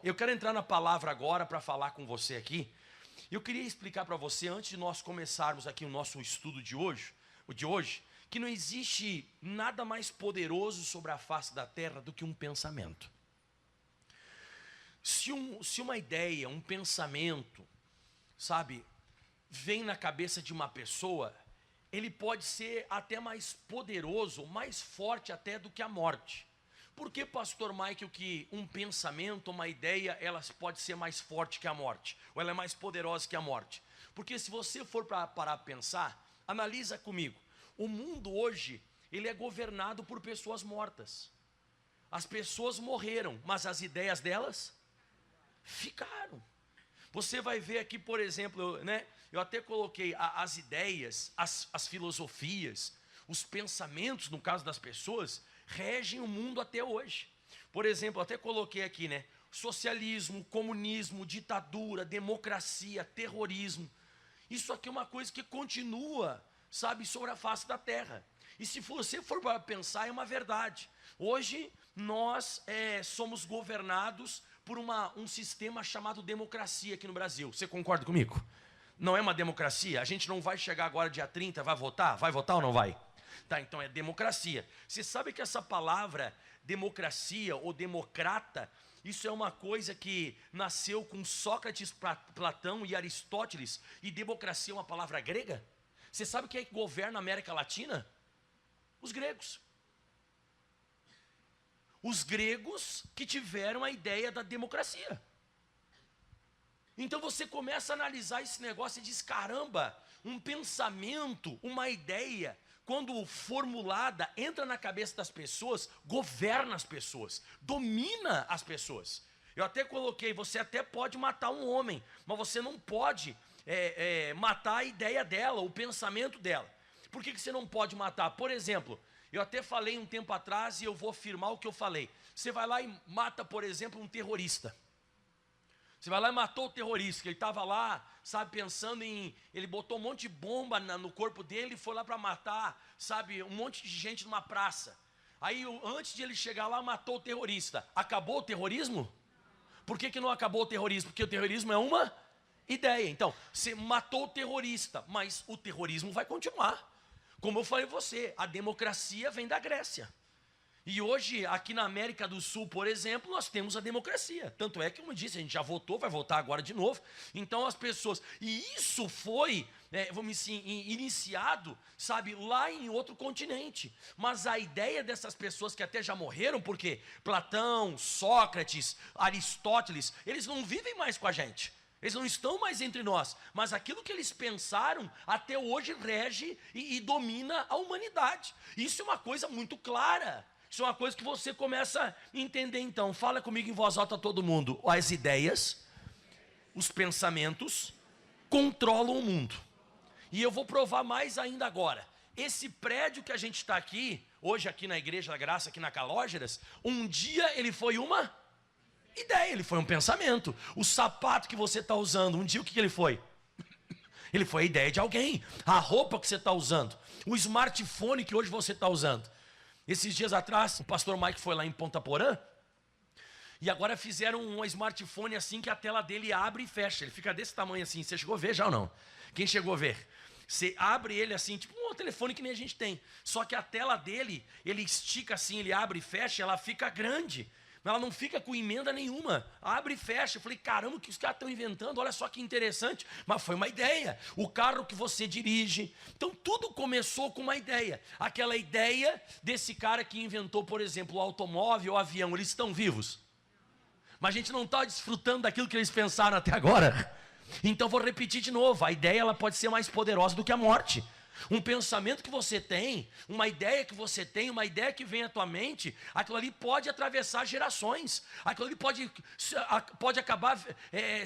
eu quero entrar na palavra agora para falar com você aqui. Eu queria explicar para você, antes de nós começarmos aqui o nosso estudo de hoje, que não existe nada mais poderoso sobre a face da terra do que um pensamento. Se uma ideia, um pensamento, sabe, vem na cabeça de uma pessoa, ele pode ser até mais poderoso, mais forte até do que a morte. Por que, pastor Michael, que um pensamento, uma ideia, ela pode ser mais forte que a morte? Ou ela é mais poderosa que a morte? Porque se você for parar para pensar, analisa comigo. O mundo hoje, ele é governado por pessoas mortas. As pessoas morreram, mas as ideias delas ficaram. Você vai ver aqui, por exemplo, eu até coloquei as ideias, as filosofias, os pensamentos, no caso das pessoas, regem o mundo até hoje. Por exemplo, até coloquei aqui, socialismo, comunismo, ditadura, democracia, terrorismo. Isso aqui é uma coisa que continua, sabe, sobre a face da terra. E se você for para pensar, é uma verdade. Hoje, nós somos governados por um sistema chamado democracia aqui no Brasil. Você concorda comigo? Não é uma democracia? A gente não vai chegar agora dia 30, vai votar? Vai votar ou não vai? Tá, então é democracia. Você sabe que essa palavra democracia ou democrata, isso é uma coisa que nasceu com Sócrates, Platão e Aristóteles, e democracia é uma palavra grega? Você sabe quem é que governa a América Latina? Os gregos. Os gregos que tiveram a ideia da democracia. Então você começa a analisar esse negócio e diz, caramba, um pensamento, uma ideia, quando formulada, entra na cabeça das pessoas, governa as pessoas, domina as pessoas. Eu até coloquei, você até pode matar um homem, mas você não pode matar a ideia dela, o pensamento dela. Por que você não pode matar? Por exemplo, eu até falei um tempo atrás e eu vou afirmar o que eu falei. Você vai lá e mata, por exemplo, um terrorista. Você vai lá e matou o terrorista, que ele estava lá, sabe, pensando em... Ele botou um monte de bomba no corpo dele e foi lá para matar, sabe, um monte de gente numa praça. Aí, antes de ele chegar lá, matou o terrorista. Acabou o terrorismo? Por que não acabou o terrorismo? Porque o terrorismo é uma ideia. Então, você matou o terrorista, mas o terrorismo vai continuar. Como eu falei a você, a democracia vem da Grécia. E hoje, aqui na América do Sul, por exemplo, nós temos a democracia. Tanto é que, como eu disse, a gente já votou, vai votar agora de novo. Então as pessoas... E isso foi, vamos dizer, iniciado, sabe, lá em outro continente. Mas a ideia dessas pessoas que até já morreram, porque Platão, Sócrates, Aristóteles, eles não vivem mais com a gente. Eles não estão mais entre nós, mas aquilo que eles pensaram até hoje rege e domina a humanidade. Isso é uma coisa muito clara. Isso é uma coisa que você começa a entender então. Fala comigo em voz alta todo mundo. As ideias, os pensamentos controlam o mundo. E eu vou provar mais ainda agora. Esse prédio que a gente está aqui, hoje aqui na Igreja da Graça, aqui na Calógeras, um dia ele foi uma ideia, ele foi um pensamento. O sapato que você está usando, um dia o que ele foi? Ele foi a ideia de alguém. A roupa que você está usando, o smartphone que hoje você está usando. Esses dias atrás, o pastor Mike foi lá em Ponta Porã, e agora fizeram um smartphone assim que a tela dele abre e fecha. Ele fica desse tamanho assim. Você chegou a ver já ou não? Quem chegou a ver? Você abre ele assim, tipo um telefone que nem a gente tem. Só que a tela dele, ele estica assim, ele abre e fecha, ela fica grande. Ela não fica com emenda nenhuma, abre e fecha. Eu falei, caramba, o que os caras estão inventando? Olha só que interessante. Mas foi uma ideia. O carro que você dirige. Então tudo começou com uma ideia. Aquela ideia desse cara que inventou, por exemplo, o automóvel, o avião. Eles estão vivos. Mas a gente não está desfrutando daquilo que eles pensaram até agora. Então vou repetir de novo. A ideia ela pode ser mais poderosa do que a morte. Um pensamento que você tem, uma ideia que você tem, uma ideia que vem à tua mente, aquilo ali pode atravessar gerações, aquilo ali pode acabar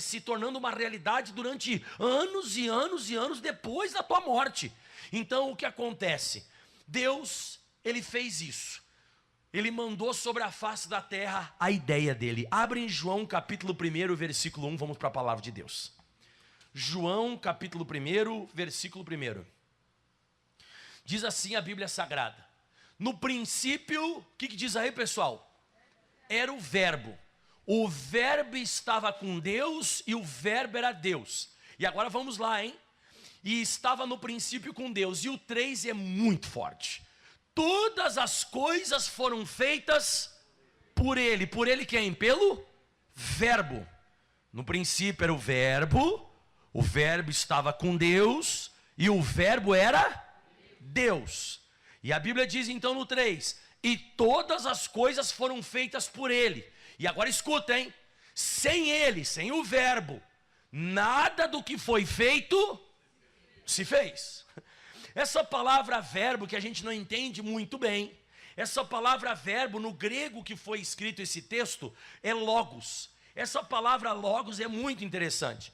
se tornando uma realidade durante anos e anos e anos depois da tua morte. Então o que acontece? Deus, Ele fez isso. Ele mandou sobre a face da terra a ideia dele. Abre em João capítulo 1, versículo 1, vamos para a palavra de Deus. João capítulo 1, versículo 1. Diz assim a Bíblia Sagrada. No princípio, o que diz aí, pessoal? Era o verbo. o verbo estava com Deus e o verbo era Deus. E agora vamos lá, hein? E estava no princípio com Deus. E o 3 é muito forte. Todas as coisas foram feitas por ele. Por ele quem? Pelo verbo. No princípio era o verbo estava com Deus e o verbo era Deus. E a Bíblia diz então no 3, e todas as coisas foram feitas por ele. E agora escuta, hein? Sem ele, sem o verbo, nada do que foi feito se fez. Essa palavra verbo que a gente não entende muito bem, essa palavra verbo no grego que foi escrito esse texto é logos. Essa palavra logos é muito interessante.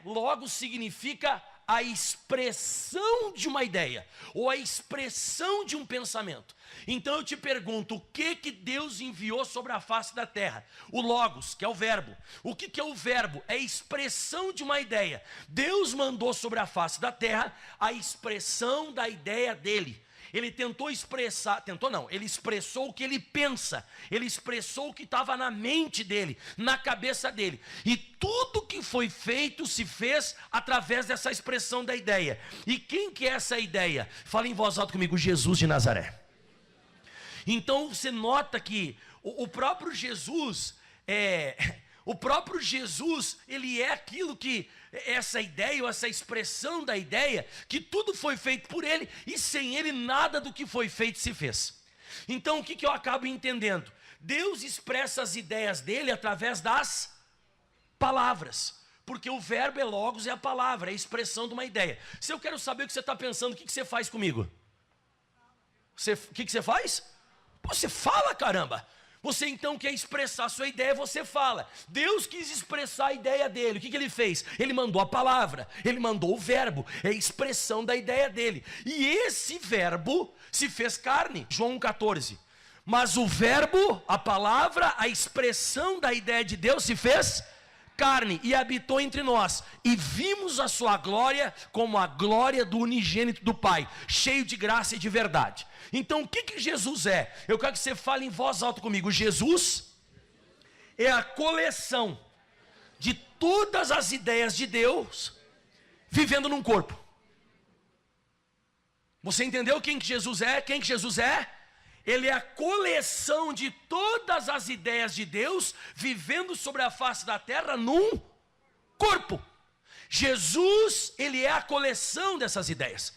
Logos significa a expressão de uma ideia, ou a expressão de um pensamento. Então eu te pergunto, o que Deus enviou sobre a face da terra? O logos, que é o verbo. O que é o verbo? É a expressão de uma ideia. Deus mandou sobre a face da terra a expressão da ideia dele. Ele ele expressou o que ele pensa, ele expressou o que estava na mente dele, na cabeça dele, e tudo que foi feito se fez através dessa expressão da ideia. E quem que é essa ideia? Fala em voz alta comigo, Jesus de Nazaré. Então você nota que o próprio Jesus ele é aquilo que, essa ideia, ou essa expressão da ideia, que tudo foi feito por ele, e sem ele nada do que foi feito se fez. Então o que eu acabo entendendo? Deus expressa as ideias dele através das palavras, porque o verbo é logos, é a palavra, é a expressão de uma ideia. Se eu quero saber o que você está pensando, o que você faz comigo? O que você faz? Você fala, caramba! Você então quer expressar a sua ideia, você fala. Deus quis expressar a ideia dele. O que ele fez? Ele mandou a palavra, ele mandou o verbo, é a expressão da ideia dele. E esse verbo se fez carne, João 14. Mas o verbo, a palavra, a expressão da ideia de Deus se fez carne e habitou entre nós. E vimos a sua glória como a glória do unigênito do Pai, cheio de graça e de verdade. Então o que Jesus é? Eu quero que você fale em voz alta comigo. Jesus é a coleção de todas as ideias de Deus vivendo num corpo. Você entendeu quem que Jesus é? Quem que Jesus é? Ele é a coleção de todas as ideias de Deus vivendo sobre a face da terra num corpo. Jesus, ele é a coleção dessas ideias.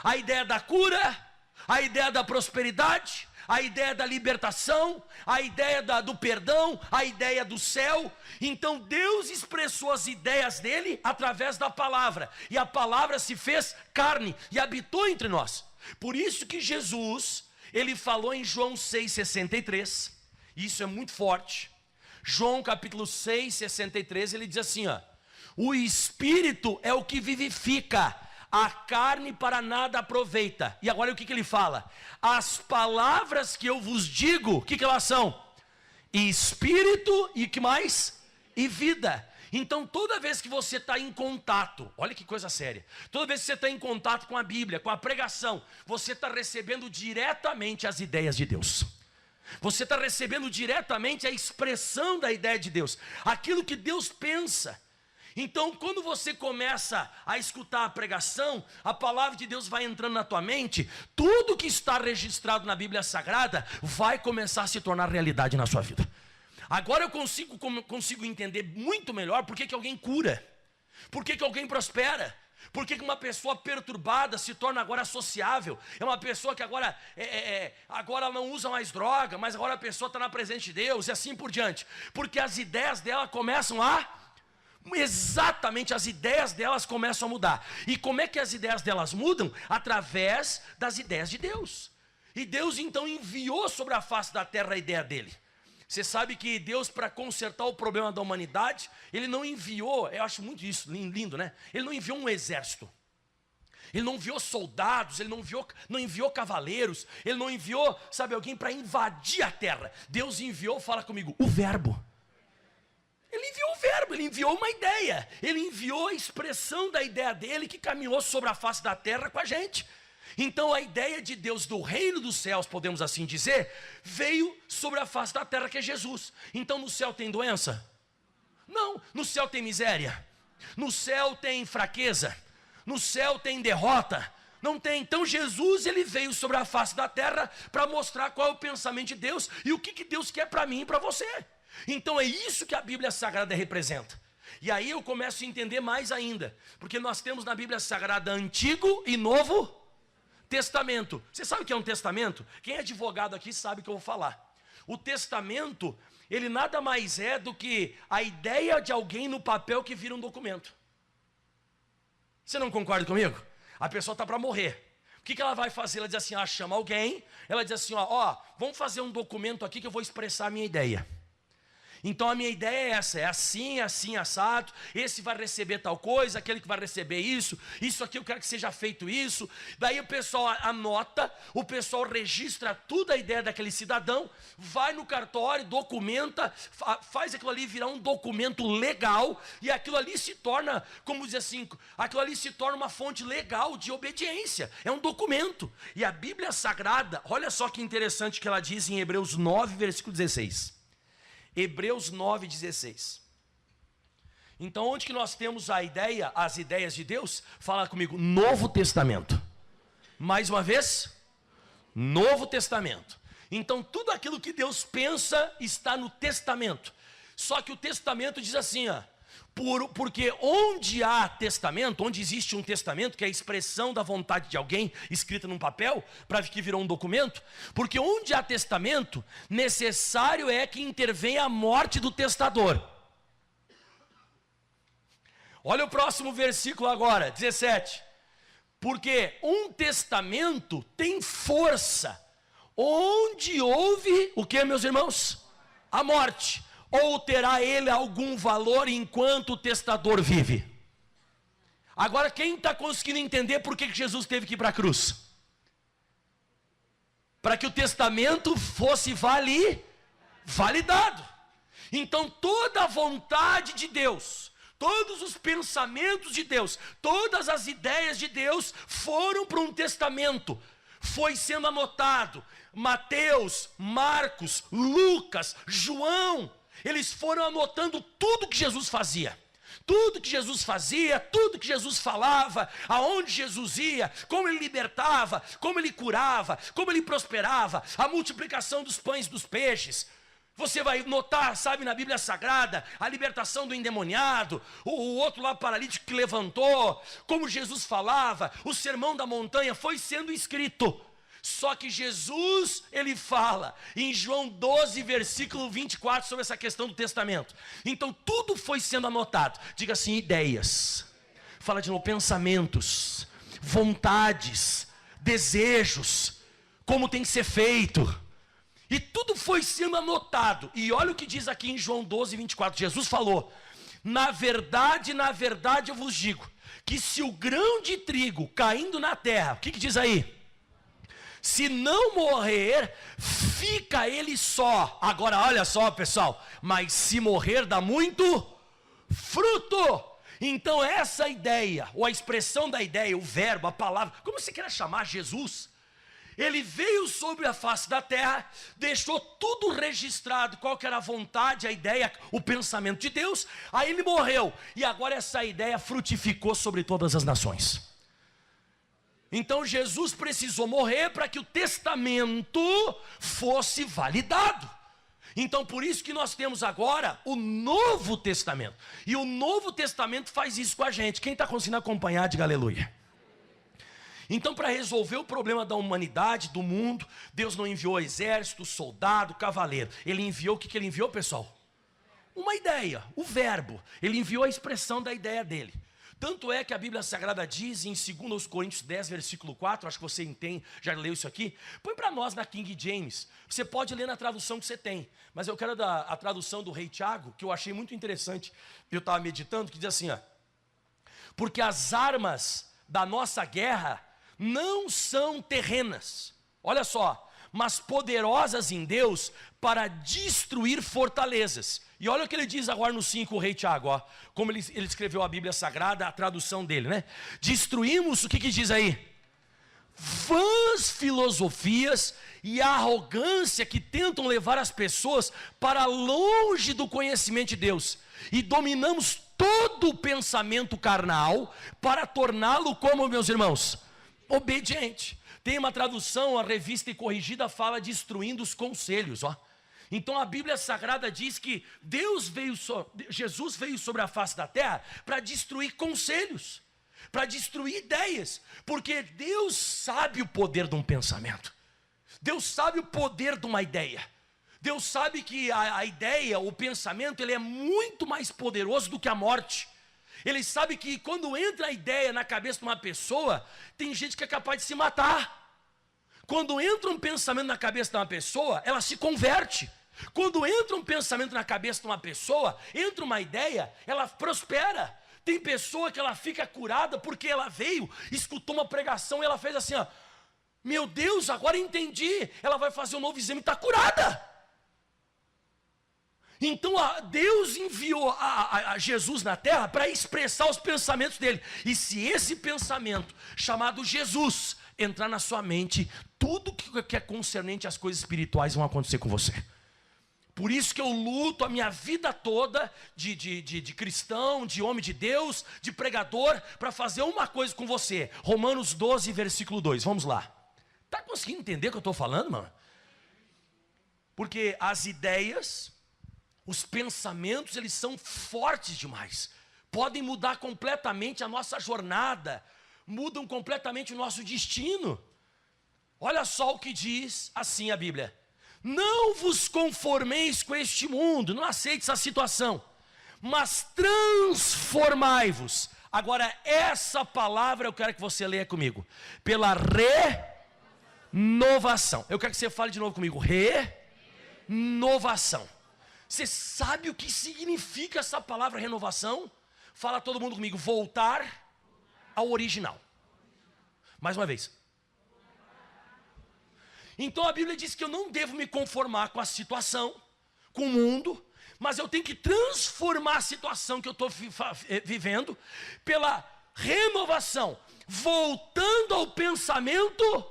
A ideia da cura, a ideia da prosperidade, a ideia da libertação, a ideia do perdão, a ideia do céu. Então Deus expressou as ideias dele através da palavra, e a palavra se fez carne e habitou entre nós. Por isso que Jesus, ele falou em João 6,63, isso é muito forte. João capítulo 6,63, ele diz assim, ó: o Espírito é o que vivifica, a carne para nada aproveita. E agora o que ele fala? As palavras que eu vos digo, o que elas são? Espírito e que mais? E vida. Então toda vez que você está em contato, olha que coisa séria, toda vez que você está em contato com a Bíblia, com a pregação, você está recebendo diretamente as ideias de Deus. Você está recebendo diretamente a expressão da ideia de Deus, aquilo que Deus pensa. Então quando você começa a escutar a pregação, a palavra de Deus vai entrando na tua mente, tudo que está registrado na Bíblia Sagrada vai começar a se tornar realidade na sua vida. Agora eu consigo entender muito melhor por que alguém cura, por que alguém prospera, por que uma pessoa perturbada se torna agora sociável. É uma pessoa que agora não usa mais droga, mas agora a pessoa está na presença de Deus, e assim por diante. Porque as ideias dela começam exatamente, as ideias delas começam a mudar. E como é que as ideias delas mudam? Através das ideias de Deus. E Deus então enviou sobre a face da terra a ideia dele. Você sabe que Deus, para consertar o problema da humanidade, ele não enviou, eu acho muito isso lindo, né? Ele não enviou um exército, ele não enviou soldados, ele não enviou cavaleiros, ele não enviou, sabe, alguém para invadir a terra. Deus enviou, fala comigo, o verbo. Ele enviou o verbo, ele enviou uma ideia, ele enviou a expressão da ideia dele que caminhou sobre a face da terra com a gente. Então a ideia de Deus do reino dos céus, podemos assim dizer, veio sobre a face da terra, que é Jesus. Então no céu tem doença? Não. No céu tem miséria? No céu tem fraqueza? No céu tem derrota? Não tem. Então Jesus, ele veio sobre a face da terra para mostrar qual é o pensamento de Deus e o que Deus quer para mim e para você. Então é isso que a Bíblia Sagrada representa. E aí eu começo a entender mais ainda, porque nós temos na Bíblia Sagrada Antigo e Novo Testamento. Você sabe o que é um testamento? Quem é advogado aqui sabe o que eu vou falar. O testamento, ele nada mais é do que a ideia de alguém no papel que vira um documento. Você não concorda comigo? A pessoa está para morrer. O que ela vai fazer? Ela diz assim, ela chama alguém, ela diz assim, ó, vamos fazer um documento aqui que eu vou expressar a minha ideia. Então a minha ideia é essa, é assim, assim, assado, esse vai receber tal coisa, aquele que vai receber isso aqui eu quero que seja feito isso. Daí o pessoal anota, o pessoal registra tudo a ideia daquele cidadão, vai no cartório, documenta, faz aquilo ali virar um documento legal, e aquilo ali se torna, como dizer assim, aquilo ali se torna uma fonte legal de obediência, é um documento. E a Bíblia Sagrada, olha só que interessante que ela diz em Hebreus 9, versículo 16. Hebreus 9,16. Então onde que nós temos a ideia, as ideias de Deus? Fala comigo, Novo Testamento. Mais uma vez, Novo Testamento. Então tudo aquilo que Deus pensa está no testamento. Só que o testamento diz assim, ó, porque onde há testamento, onde existe um testamento, que é a expressão da vontade de alguém escrita num papel, para que virou um documento, porque onde há testamento, necessário é que intervenha a morte do testador. Olha o próximo versículo agora, 17. Porque um testamento tem força, onde houve, o que, meus irmãos? A morte. Ou terá ele algum valor enquanto o testador vive? Agora quem está conseguindo entender por que Jesus teve que ir para a cruz? Para que o testamento fosse validado. Então toda a vontade de Deus, todos os pensamentos de Deus, todas as ideias de Deus foram para um testamento, foi sendo anotado. Mateus, Marcos, Lucas, João, eles foram anotando tudo que Jesus fazia. Tudo que Jesus fazia, tudo que Jesus falava, aonde Jesus ia, como ele libertava, como ele curava, como ele prosperava, a multiplicação dos pães e dos peixes. Você vai notar, sabe, na Bíblia Sagrada, a libertação do endemoniado, o outro lá paralítico que levantou, como Jesus falava, o sermão da montanha foi sendo escrito. Só que Jesus, ele fala em João 12, versículo 24, sobre essa questão do testamento. Então tudo foi sendo anotado. Diga assim, ideias. Fala de novo, pensamentos, vontades, desejos, como tem que ser feito. E tudo foi sendo anotado. E olha o que diz aqui em João 12, 24. Jesus falou, na verdade eu vos digo, que se o grão de trigo caindo na terra, o que diz aí? Se não morrer, fica ele só. Agora olha só, pessoal, mas se morrer dá muito fruto. Então essa ideia, ou a expressão da ideia, o verbo, a palavra, como você queira chamar, Jesus, ele veio sobre a face da terra, deixou tudo registrado, qual que era a vontade, a ideia, o pensamento de Deus, aí ele morreu, e agora essa ideia frutificou sobre todas as nações. Então Jesus precisou morrer para que o testamento fosse validado. Então por isso que nós temos agora o Novo Testamento. E o Novo Testamento faz isso com a gente. Quem está conseguindo acompanhar, diga aleluia. Então para resolver o problema da humanidade, do mundo, Deus não enviou exército, soldado, cavaleiro. Ele enviou, o que ele enviou, pessoal? Uma ideia, o verbo. Ele enviou a expressão da ideia dele. Tanto é que a Bíblia Sagrada diz em 2 Coríntios 10, versículo 4, acho que você entende, já leu isso aqui. Põe para nós na King James. Você pode ler na tradução que você tem, mas eu quero dar a tradução do rei Tiago, que eu achei muito interessante. Eu estava meditando, que diz assim, ó, porque as armas da nossa guerra não são terrenas, olha só, mas poderosas em Deus para destruir fortalezas. E olha o que ele diz agora no 5, o rei Tiago, ó, como ele escreveu a Bíblia Sagrada, a tradução dele, né? Destruímos, o que diz aí? vãs filosofias e a arrogância que tentam levar as pessoas para longe do conhecimento de Deus. E dominamos todo o pensamento carnal para torná-lo como, meus irmãos? Obediente. Tem uma tradução, a Revista e Corrigida fala destruindo os conselhos, ó. Então a Bíblia Sagrada diz que Jesus veio sobre a face da terra para destruir conselhos, para destruir ideias, porque Deus sabe o poder de um pensamento, Deus sabe o poder de uma ideia, Deus sabe que a ideia, o pensamento, ele é muito mais poderoso do que a morte. Ele sabe que quando entra a ideia na cabeça de uma pessoa, tem gente que é capaz de se matar. Quando entra um pensamento na cabeça de uma pessoa, ela se converte. Quando entra um pensamento na cabeça de uma pessoa, entra uma ideia, ela prospera. Tem pessoa que ela fica curada porque ela veio, escutou uma pregação e ela fez assim, ó, meu Deus, agora entendi. Ela vai fazer um novo exame e está curada. Então Deus enviou a Jesus na terra para expressar os pensamentos dele. E se esse pensamento, chamado Jesus, entrar na sua mente, tudo que é concernente às coisas espirituais vão acontecer com você. Por isso que eu luto a minha vida toda de cristão, de homem de Deus, de pregador, para fazer uma coisa com você. Romanos 12, versículo 2, vamos lá. Está conseguindo entender o que eu estou falando, mano? Porque as ideias, os pensamentos, eles são fortes demais. Podem mudar completamente a nossa jornada, mudam completamente o nosso destino. Olha só o que diz assim a Bíblia: não vos conformeis com este mundo, não aceite essa situação, mas transformai-vos. Agora essa palavra eu quero que você leia comigo, pela renovação. Eu quero que você fale de novo comigo, renovação. Você sabe o que significa essa palavra renovação? Fala todo mundo comigo, voltar ao original. Mais uma vez. Então a Bíblia diz que eu não devo me conformar com a situação, com o mundo, mas eu tenho que transformar a situação que eu estou vivendo pela renovação, voltando ao pensamento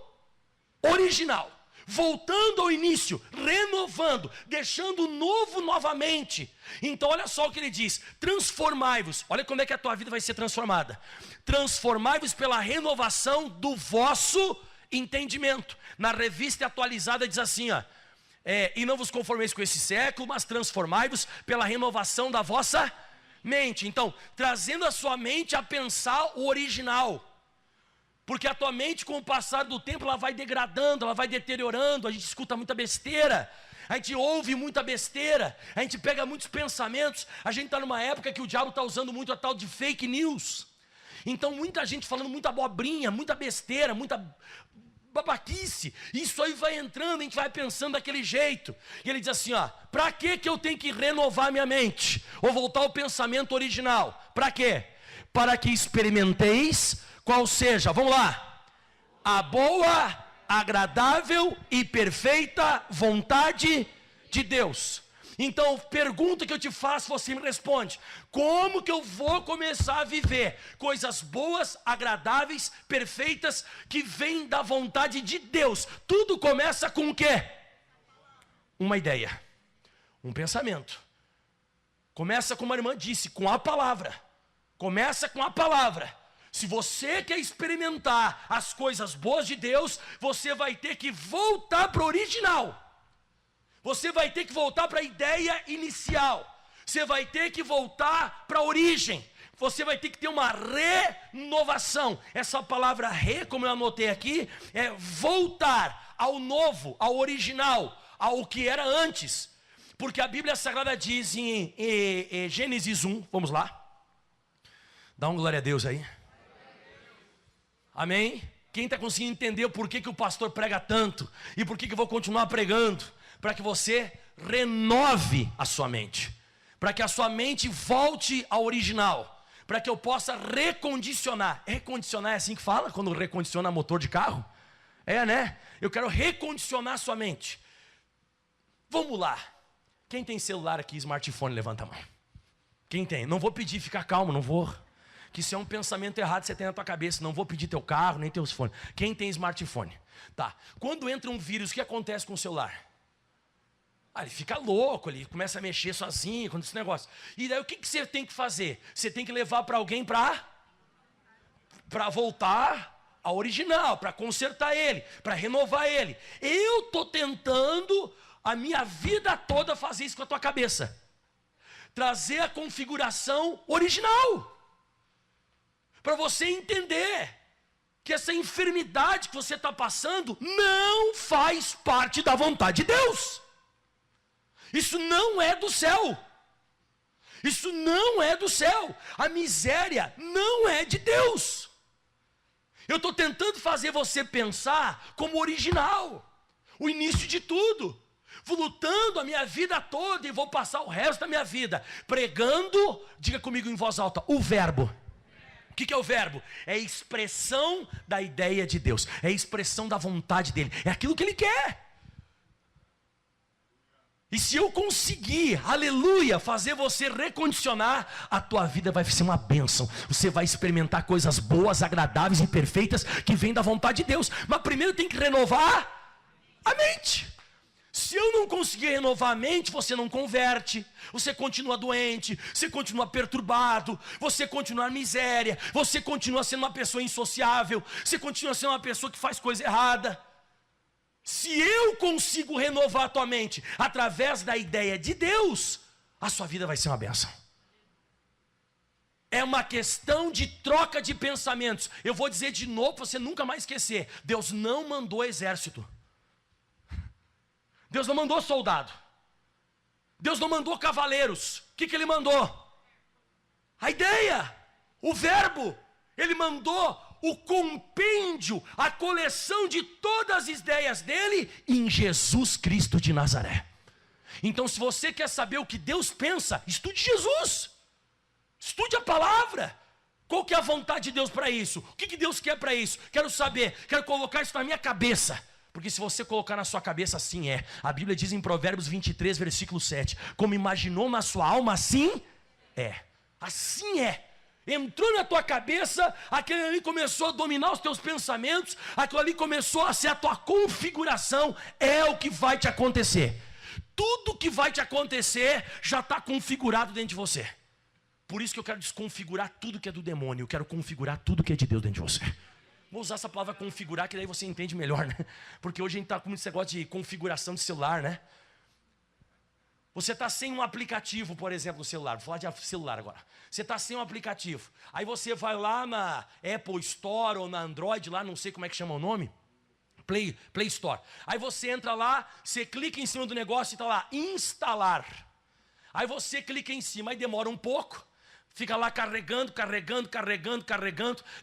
original, voltando ao início, renovando, deixando novo novamente. Então olha só o que ele diz: transformai-vos. Olha como é que a tua vida vai ser transformada. Transformai-vos pela renovação do vosso entendimento. Na Revista Atualizada diz assim, ó, e não vos conformeis com esse século, mas transformai-vos pela renovação da vossa mente. Então, trazendo a sua mente a pensar o original. Porque a tua mente, com o passar do tempo, ela vai degradando, ela vai deteriorando. A gente escuta muita besteira, a gente ouve muita besteira, a gente pega muitos pensamentos. A gente está numa época que o diabo está usando muito a tal de fake news. Então muita gente falando muita abobrinha, muita besteira, muita babaquice. Isso aí vai entrando, a gente vai pensando daquele jeito. E ele diz assim, ó, para que eu tenho que renovar minha mente? Ou voltar ao pensamento original? Para quê? Para que experimenteis qual seja, vamos lá, a boa, agradável e perfeita vontade de Deus. Então, pergunta que eu te faço, você me responde: como que eu vou começar a viver coisas boas, agradáveis, perfeitas, que vêm da vontade de Deus? Tudo começa com o quê? Uma ideia, um pensamento. Começa, como a irmã disse, com a palavra. Começa com a palavra. Se você quer experimentar as coisas boas de Deus, você vai ter que voltar para o original. Você vai ter que voltar para a ideia inicial. Você vai ter que voltar para a origem. Você vai ter que ter uma renovação. Essa palavra como eu anotei aqui, é voltar ao novo, ao original, ao que era antes. Porque a Bíblia Sagrada diz em Gênesis 1, vamos lá. Dá um glória a Deus aí. Amém? Quem está conseguindo entender o porquê que o pastor prega tanto e por que eu vou continuar pregando? Para que você renove a sua mente, para que a sua mente volte ao original, para que eu possa recondicionar. Recondicionar é assim que fala, quando recondiciona motor de carro? É, né? Eu quero recondicionar a sua mente. Vamos lá. Quem tem celular aqui, smartphone, levanta a mão. Quem tem? Não vou pedir, fica calmo, não vou. que isso é um pensamento errado que você tem na tua cabeça. Não vou pedir teu carro, nem teus fones. Quem tem smartphone? Tá. Quando entra um vírus, o que acontece com o celular? Ele fica louco, ele começa a mexer sozinho, com esse negócio. E daí o que você tem que fazer? Você tem que levar para alguém para voltar ao original, para consertar ele, para renovar ele. Eu estou tentando a minha vida toda fazer isso com a tua cabeça. Trazer a configuração original. Para você entender que essa enfermidade que você está passando não faz parte da vontade de Deus. Isso não é do céu. Isso não é do céu. A miséria não é de Deus. Eu estou tentando fazer você pensar como original. O início de tudo. Vou lutando a minha vida toda e vou passar o resto da minha vida pregando, diga comigo em voz alta, o verbo. O que é o verbo? É a expressão da ideia de Deus. É a expressão da vontade dele. É aquilo que ele quer. E se eu conseguir, aleluia, fazer você recondicionar, a tua vida vai ser uma bênção. Você vai experimentar coisas boas, agradáveis e perfeitas que vêm da vontade de Deus. Mas primeiro tem que renovar a mente. Se eu não conseguir renovar a mente, você não converte. Você continua doente, você continua perturbado, você continua na miséria, você continua sendo uma pessoa insociável, você continua sendo uma pessoa que faz coisa errada. Se eu consigo renovar a tua mente através da ideia de Deus, a sua vida vai ser uma bênção. É uma questão de troca de pensamentos. Eu vou dizer de novo para você nunca mais esquecer. Deus não mandou exército. Deus não mandou soldado. Deus não mandou cavaleiros. O que ele mandou? A ideia, o verbo. Ele mandou o compêndio, a coleção de todas as ideias dele em Jesus Cristo de Nazaré. Então, se você quer saber o que Deus pensa, estude Jesus. Estude a palavra. Qual que é a vontade de Deus para isso? O que Deus quer para isso? Quero saber, quero colocar isso na minha cabeça. Porque se você colocar na sua cabeça, assim é. A Bíblia diz em Provérbios 23, versículo 7. Como imaginou na sua alma, assim é. Assim é. Entrou na tua cabeça, aquele ali começou a dominar os teus pensamentos, aquilo ali começou a ser a tua configuração, é o que vai te acontecer. Tudo que vai te acontecer já está configurado dentro de você. Por isso que eu quero desconfigurar tudo que é do demônio, eu quero configurar tudo que é de Deus dentro de você. Vou usar essa palavra configurar, que daí você entende melhor, né? Porque hoje a gente está com esse negócio de configuração de celular, né? Você está sem um aplicativo, por exemplo, no celular. Vou falar de celular agora. Você está sem um aplicativo. Aí você vai lá na Apple Store ou na Android, lá não sei como é que chama o nome. Play Store. Aí você entra lá, você clica em cima do negócio e está lá, instalar. Aí você clica em cima, aí demora um pouco. Fica lá carregando.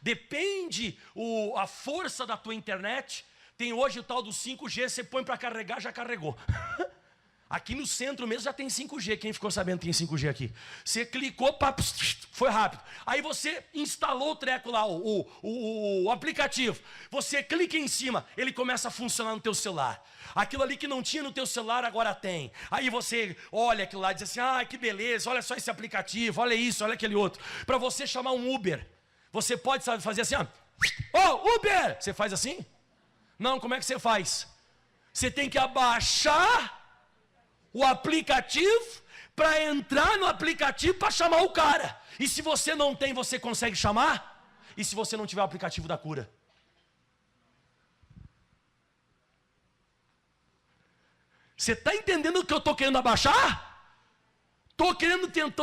Depende a força da tua internet. Tem hoje o tal do 5G, você põe para carregar, já carregou. Aqui no centro mesmo já tem 5G. Quem ficou sabendo que tem 5G aqui? Você clicou, foi rápido. Aí você instalou o treco lá, o aplicativo. Você clica em cima, ele começa a funcionar no teu celular. Aquilo ali que não tinha no teu celular, agora tem. Aí você olha aquilo lá e diz assim, que beleza, olha só esse aplicativo, olha isso, olha aquele outro. Para você chamar um Uber, você pode fazer assim, Uber! Você faz assim? Não, como é que você faz? Você tem que abaixar o aplicativo para entrar no aplicativo para chamar o cara. E se você não tem, você consegue chamar? E se você não tiver o aplicativo da cura? Você está entendendo o que eu estou querendo abaixar? Estou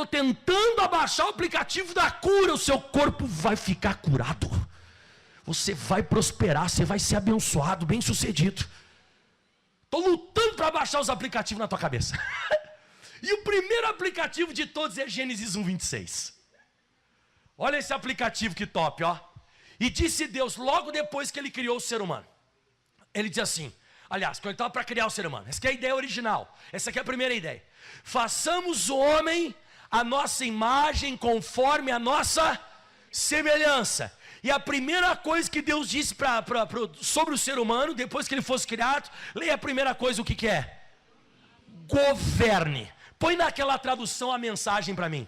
tentando abaixar o aplicativo da cura. O seu corpo vai ficar curado. Você vai prosperar, você vai ser abençoado, bem sucedido. Estou lutando para baixar os aplicativos na tua cabeça. E o primeiro aplicativo de todos é Gênesis 1:26. Olha esse aplicativo que top, ó. E disse Deus, logo depois que ele criou o ser humano. Ele diz assim, aliás, quando ele estava para criar o ser humano. Essa aqui é a ideia original. Essa aqui é a primeira ideia. Façamos o homem a nossa imagem conforme a nossa semelhança. E a primeira coisa que Deus disse sobre o ser humano, depois que ele fosse criado, leia a primeira coisa, o que é? Governe. Põe naquela tradução a mensagem para mim.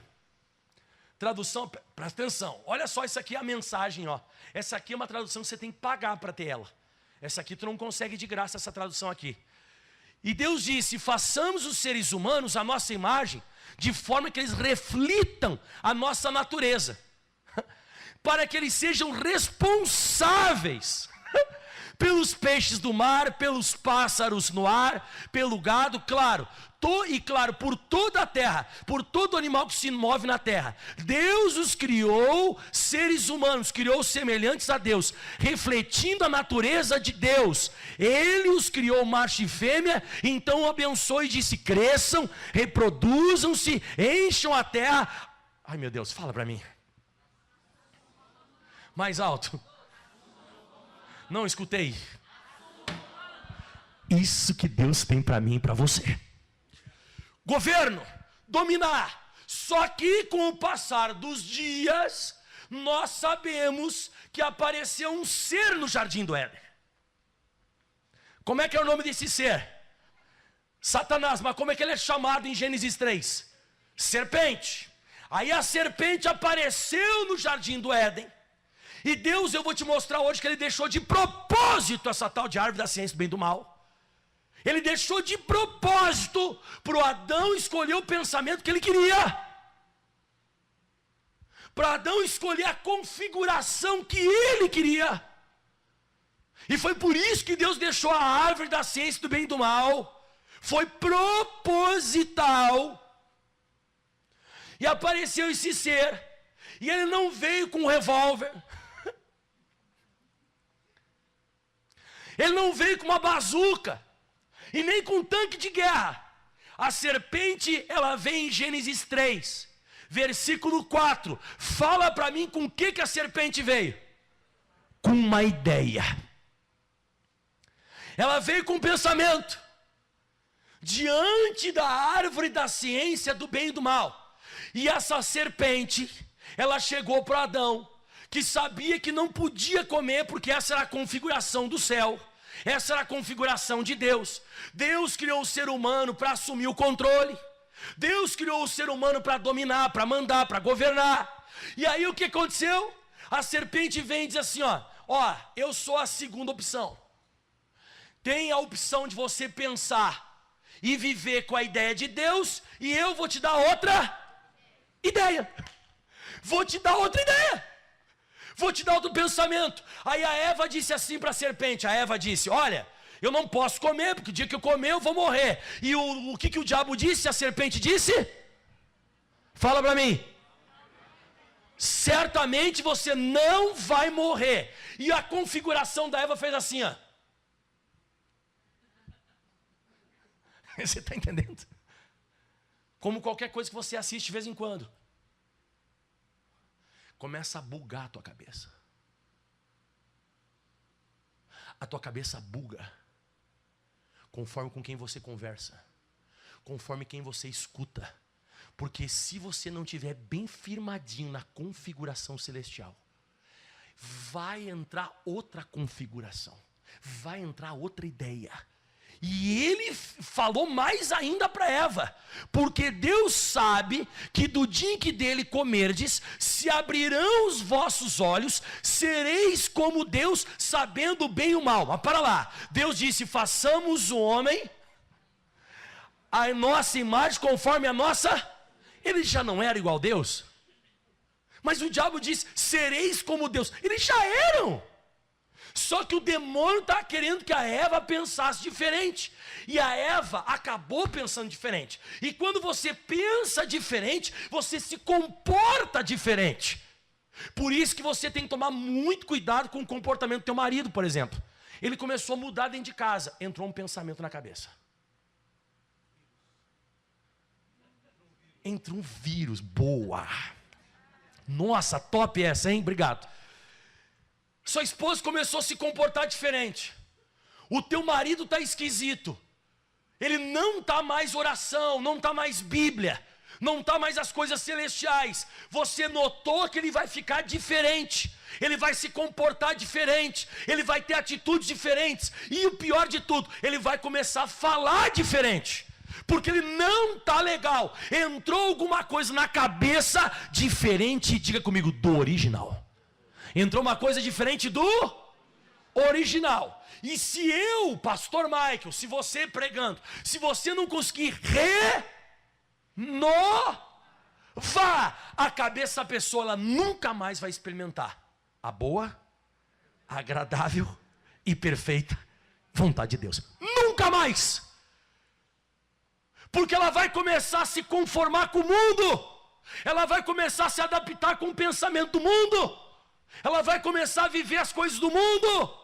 tradução, presta atenção, olha só, isso aqui é a mensagem, ó. Essa aqui é uma tradução que você tem que pagar para ter ela. Essa aqui tu não consegue de graça, essa tradução aqui. E Deus disse: façamos os seres humanos a nossa imagem, de forma que eles reflitam a nossa natureza, para que eles sejam responsáveis pelos peixes do mar, pelos pássaros no ar, pelo gado, claro, por toda a terra, por todo animal que se move na terra. Deus os criou, seres humanos, criou semelhantes a Deus, refletindo a natureza de Deus. Ele os criou macho e fêmea, então abençoou e disse: cresçam, reproduzam-se, encham a terra. Ai meu Deus, fala para mim. Mais alto. Não escutei. Isso que Deus tem para mim e para você. Governo, dominar. Só que com o passar dos dias, nós sabemos que apareceu um ser no jardim do Éden. Como é que é o nome desse ser? Satanás. Mas como é que ele é chamado em Gênesis 3? Serpente. Aí a serpente apareceu no jardim do Éden. E Deus, eu vou te mostrar hoje que ele deixou de propósito essa tal de árvore da ciência do bem e do mal. Ele deixou de propósito para o Adão escolher o pensamento que ele queria. Para Adão escolher a configuração que ele queria. E foi por isso que Deus deixou a árvore da ciência do bem e do mal. Foi proposital. E apareceu esse ser. E ele não veio com um revólver. Ele não veio com uma bazuca. E nem com um tanque de guerra. A serpente, ela vem em Gênesis 3, versículo 4. Fala para mim com o que a serpente veio. Com uma ideia. Ela veio com um pensamento. Diante da árvore da ciência do bem e do mal. E essa serpente, ela chegou para Adão, que sabia que não podia comer, porque essa era a configuração do céu. Essa era a configuração de Deus. Deus criou o ser humano para assumir o controle. Deus criou o ser humano para dominar, para mandar, para governar. E aí o que aconteceu? A serpente vem e diz assim, ó, eu sou a segunda opção. Tem a opção de você pensar e viver com a ideia de Deus, e eu vou te dar outra ideia. Vou te dar outra ideia. Vou te dar outro pensamento. Aí a Eva disse assim para a serpente. A Eva disse: olha, eu não posso comer, porque o dia que eu comer eu vou morrer. E o que o diabo disse? A serpente disse? Fala para mim. Certamente você não vai morrer. E a configuração da Eva fez assim, ó. Você está entendendo? Como qualquer coisa que você assiste de vez em quando. Começa a bugar a tua cabeça. A tua cabeça buga conforme com quem você conversa, conforme quem você escuta. Porque se você não estiver bem firmadinho na configuração celestial, vai entrar outra configuração, vai entrar outra ideia. E ele falou mais ainda para Eva, porque Deus sabe que do dia em que dele comerdes, se abrirão os vossos olhos, sereis como Deus, sabendo o bem e o mal. Mas para lá, Deus disse: façamos o homem a nossa imagem conforme a nossa. Eles já não eram igual a Deus, mas o diabo disse: sereis como Deus. Eles já eram. Só que o demônio está querendo que a Eva pensasse diferente. E a Eva acabou pensando diferente. E quando você pensa diferente, você se comporta diferente. Por isso que você tem que tomar muito cuidado com o comportamento do teu marido, por exemplo. Ele começou a mudar dentro de casa. Entrou um pensamento na cabeça. Entrou um vírus. Boa. Nossa, top essa, hein? Obrigado. Sua esposa começou a se comportar diferente. O teu marido está esquisito. Ele não está mais oração, não está mais Bíblia, não está mais as coisas celestiais. Você notou que ele vai ficar diferente. Ele vai se comportar diferente. Ele vai ter atitudes diferentes. E o pior de tudo, ele vai começar a falar diferente. porque ele não está legal. Entrou alguma coisa na cabeça diferente, diga comigo, do original. Entrou uma coisa diferente do original. E se eu, pastor Michael, se você pregando, se você não conseguir renovar a cabeça da pessoa, ela nunca mais vai experimentar a boa, agradável e perfeita vontade de Deus. Nunca mais. Porque ela vai começar a se conformar com o mundo. Ela vai começar a se adaptar com o pensamento do mundo. Ela vai começar a viver as coisas do mundo.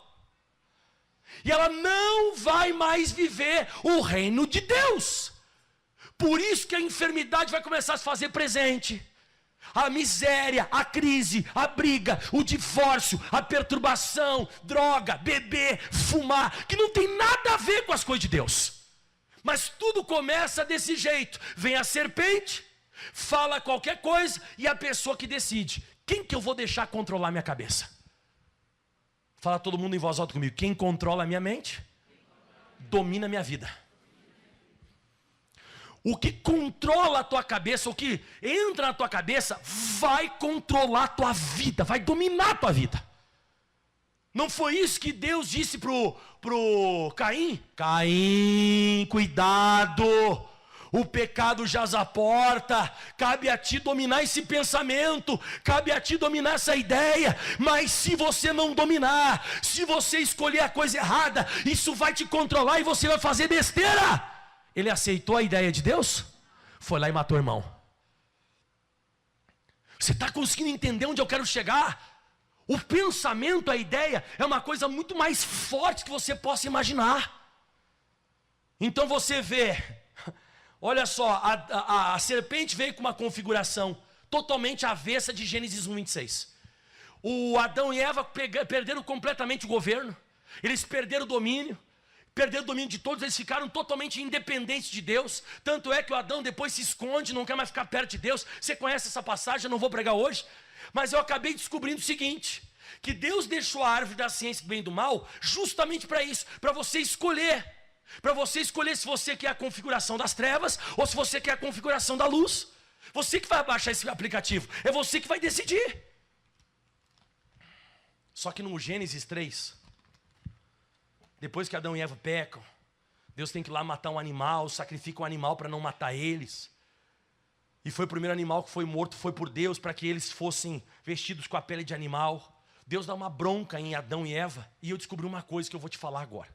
E ela não vai mais viver o reino de Deus. Por isso que a enfermidade vai começar a se fazer presente. A miséria, a crise, a briga, o divórcio, a perturbação, droga, beber, fumar, que não tem nada a ver com as coisas de Deus. Mas tudo começa desse jeito. Vem a serpente, fala qualquer coisa e a pessoa que decide. Quem que eu vou deixar controlar minha cabeça? Fala todo mundo em voz alta comigo. Quem controla a minha mente, domina a minha vida. O que controla a tua cabeça, o que entra na tua cabeça, vai controlar a tua vida, vai dominar a tua vida. Não foi isso que Deus disse pro Caim? Caim, cuidado, o pecado jaz à porta, cabe a ti dominar esse pensamento, cabe a ti dominar essa ideia, mas se você não dominar, se você escolher a coisa errada, isso vai te controlar e você vai fazer besteira. Ele aceitou a ideia de Deus? Foi lá e matou o irmão. Você está conseguindo entender onde eu quero chegar? O pensamento, a ideia, é uma coisa muito mais forte que você possa imaginar. Então você vê, olha só, a serpente veio com uma configuração totalmente avessa de Gênesis 1:26. O Adão e Eva perderam completamente o governo, eles perderam o domínio de todos, eles ficaram totalmente independentes de Deus. Tanto é que o Adão depois se esconde, não quer mais ficar perto de Deus. Você conhece essa passagem, eu não vou pregar hoje. Mas eu acabei descobrindo o seguinte, que Deus deixou a árvore da ciência do bem e do mal justamente para isso, para você escolher. Para você escolher se você quer a configuração das trevas ou se você quer a configuração da luz. Você que vai baixar esse aplicativo, é você que vai decidir. Só que no Gênesis 3, depois que Adão e Eva pecam, Deus tem que ir lá matar um animal, sacrifica um animal para não matar eles. E foi o primeiro animal que foi morto, foi por Deus, para que eles fossem vestidos com a pele de animal. Deus dá uma bronca em Adão e Eva, e eu descobri uma coisa que eu vou te falar agora.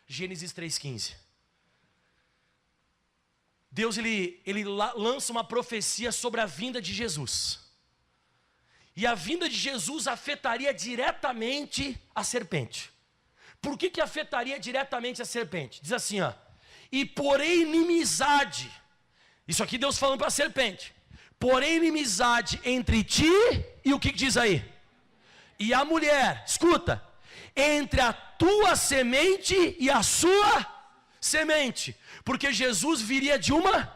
Gênesis 3:15. Deus ele lança uma profecia sobre a vinda de Jesus. E a vinda de Jesus afetaria diretamente a serpente. Por que afetaria diretamente a serpente? Diz assim, ó. E porém inimizade. Isso aqui Deus falando para a serpente. Porém inimizade entre ti e o que diz aí? E a mulher, escuta. Entre a tua semente e a sua semente. Porque Jesus viria de uma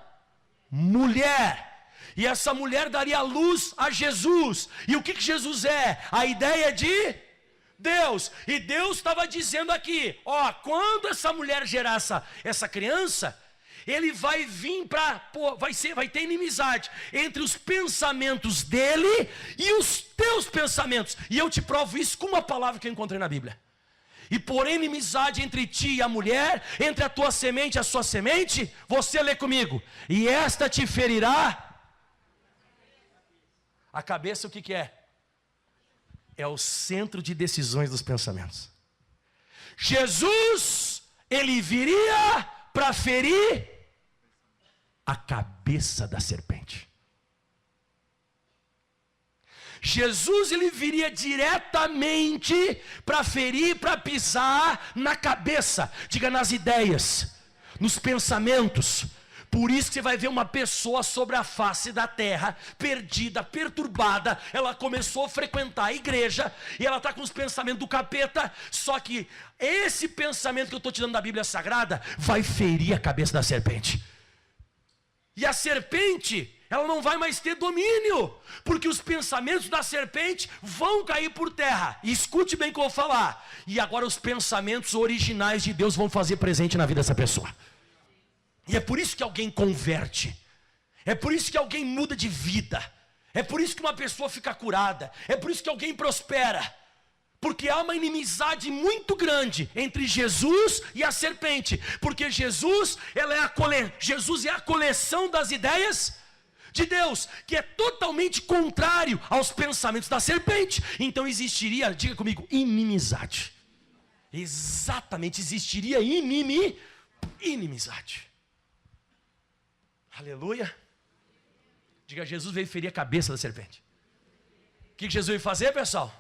mulher. E essa mulher daria luz a Jesus. E o que Jesus é? A ideia de Deus. E Deus estava dizendo aqui, ó, quando essa mulher gerar essa criança, ele vai vir vai ter inimizade entre os pensamentos dele e os teus pensamentos. E eu te provo isso com uma palavra que eu encontrei na Bíblia. E porém inimizade entre ti e a mulher, entre a tua semente e a sua semente, você lê comigo. E esta te ferirá. A cabeça o que é? É o centro de decisões dos pensamentos. Jesus, ele viria para ferir a cabeça da serpente. Jesus, ele viria diretamente para ferir, para pisar na cabeça, diga, nas ideias, nos pensamentos. Por isso que você vai ver uma pessoa sobre a face da terra, perdida, perturbada. Ela começou a frequentar a igreja e ela está com os pensamentos do capeta. Só que esse pensamento que eu estou te dando da Bíblia Sagrada vai ferir a cabeça da serpente. E a serpente, ela não vai mais ter domínio, porque os pensamentos da serpente vão cair por terra. E escute bem o que eu vou falar. E agora os pensamentos originais de Deus vão fazer presente na vida dessa pessoa. E é por isso que alguém converte. É por isso que alguém muda de vida. É por isso que uma pessoa fica curada. É por isso que alguém prospera. Porque há uma inimizade muito grande entre Jesus e a serpente. Porque Jesus é a coleção das ideias de Deus, que é totalmente contrário aos pensamentos da serpente. Então existiria, diga comigo, inimizade. Exatamente, existiria inimizade. Aleluia. Diga, Jesus veio ferir a cabeça da serpente. O que Jesus veio fazer, pessoal?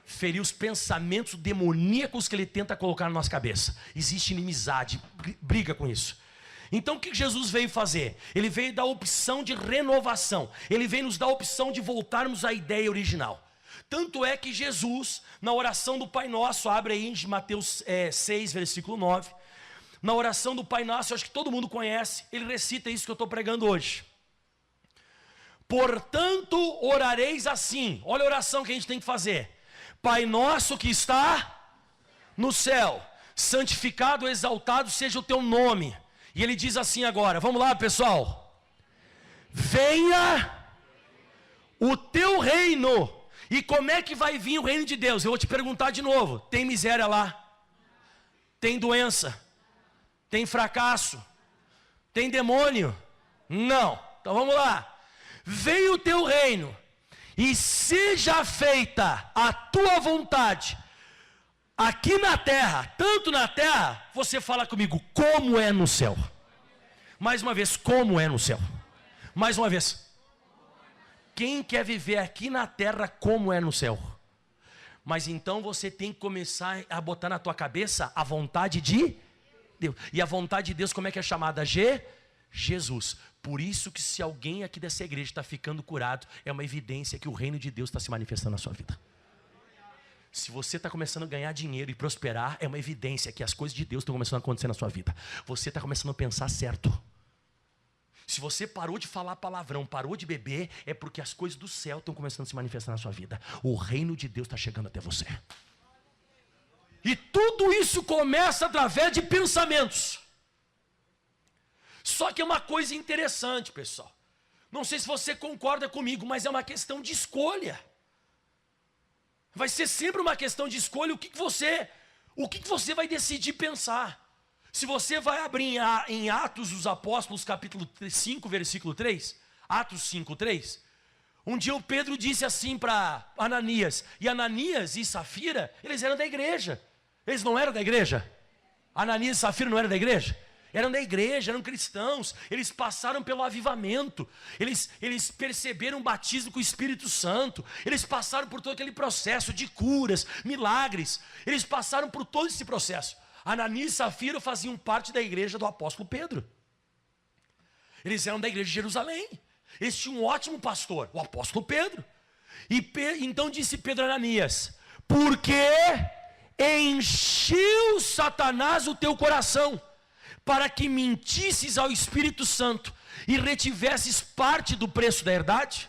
Ferir os pensamentos demoníacos que ele tenta colocar na nossa cabeça. Existe inimizade, briga com isso. Então o que Jesus veio fazer? Ele veio dar a opção de renovação. Ele veio nos dar a opção de voltarmos à ideia original. Tanto é que Jesus, na oração do Pai Nosso, abre aí em Mateus 6, versículo 9. Na oração do Pai Nosso, eu acho que todo mundo conhece, ele recita isso que eu estou pregando hoje. Portanto, orareis assim. Olha a oração que a gente tem que fazer. Pai nosso que está no céu, santificado, exaltado seja o teu nome. E ele diz assim agora, vamos lá pessoal. Venha o teu reino. E como é que vai vir o reino de Deus? Eu vou te perguntar de novo. Tem miséria lá? Tem doença? Tem fracasso? Tem demônio? Não. Então vamos lá. Venha o teu reino e seja feita a tua vontade aqui na terra, tanto na terra, você fala comigo, como é no céu. Mais uma vez, como é no céu. Mais uma vez. Quem quer viver aqui na terra como é no céu? Mas então você tem que começar a botar na tua cabeça a vontade de Deus. E a vontade de Deus como é que é chamada? Jesus. Por isso que se alguém aqui dessa igreja está ficando curado, é uma evidência que o reino de Deus está se manifestando na sua vida. Se você está começando a ganhar dinheiro e prosperar, é uma evidência que as coisas de Deus estão começando a acontecer na sua vida. Você está começando a pensar certo. Se você parou de falar palavrão, parou de beber, é porque as coisas do céu estão começando a se manifestar na sua vida. O reino de Deus está chegando até você. E tudo isso começa através de pensamentos. Só que é uma coisa interessante, pessoal. Não sei se você concorda comigo, mas é uma questão de escolha. Vai ser sempre uma questão de escolha o que você vai decidir pensar. Se você vai abrir em Atos dos Apóstolos, capítulo 5, versículo 3, Atos 5, 3, um dia o Pedro disse assim para Ananias, e Ananias e Safira, eles eram da igreja. Eles não eram da igreja? Ananias e Safira não eram da igreja? Eram da igreja, eram cristãos, eles passaram pelo avivamento, eles perceberam o batismo com o Espírito Santo, eles passaram por todo aquele processo de curas, milagres, eles passaram por todo esse processo. Ananias e Safira faziam parte da igreja do apóstolo Pedro. Eles eram da igreja de Jerusalém, eles tinham um ótimo pastor, o apóstolo Pedro. Então disse Pedro a Ananias, porque encheu Satanás o teu coração, para que mentisses ao Espírito Santo e retivesses parte do preço da herdade?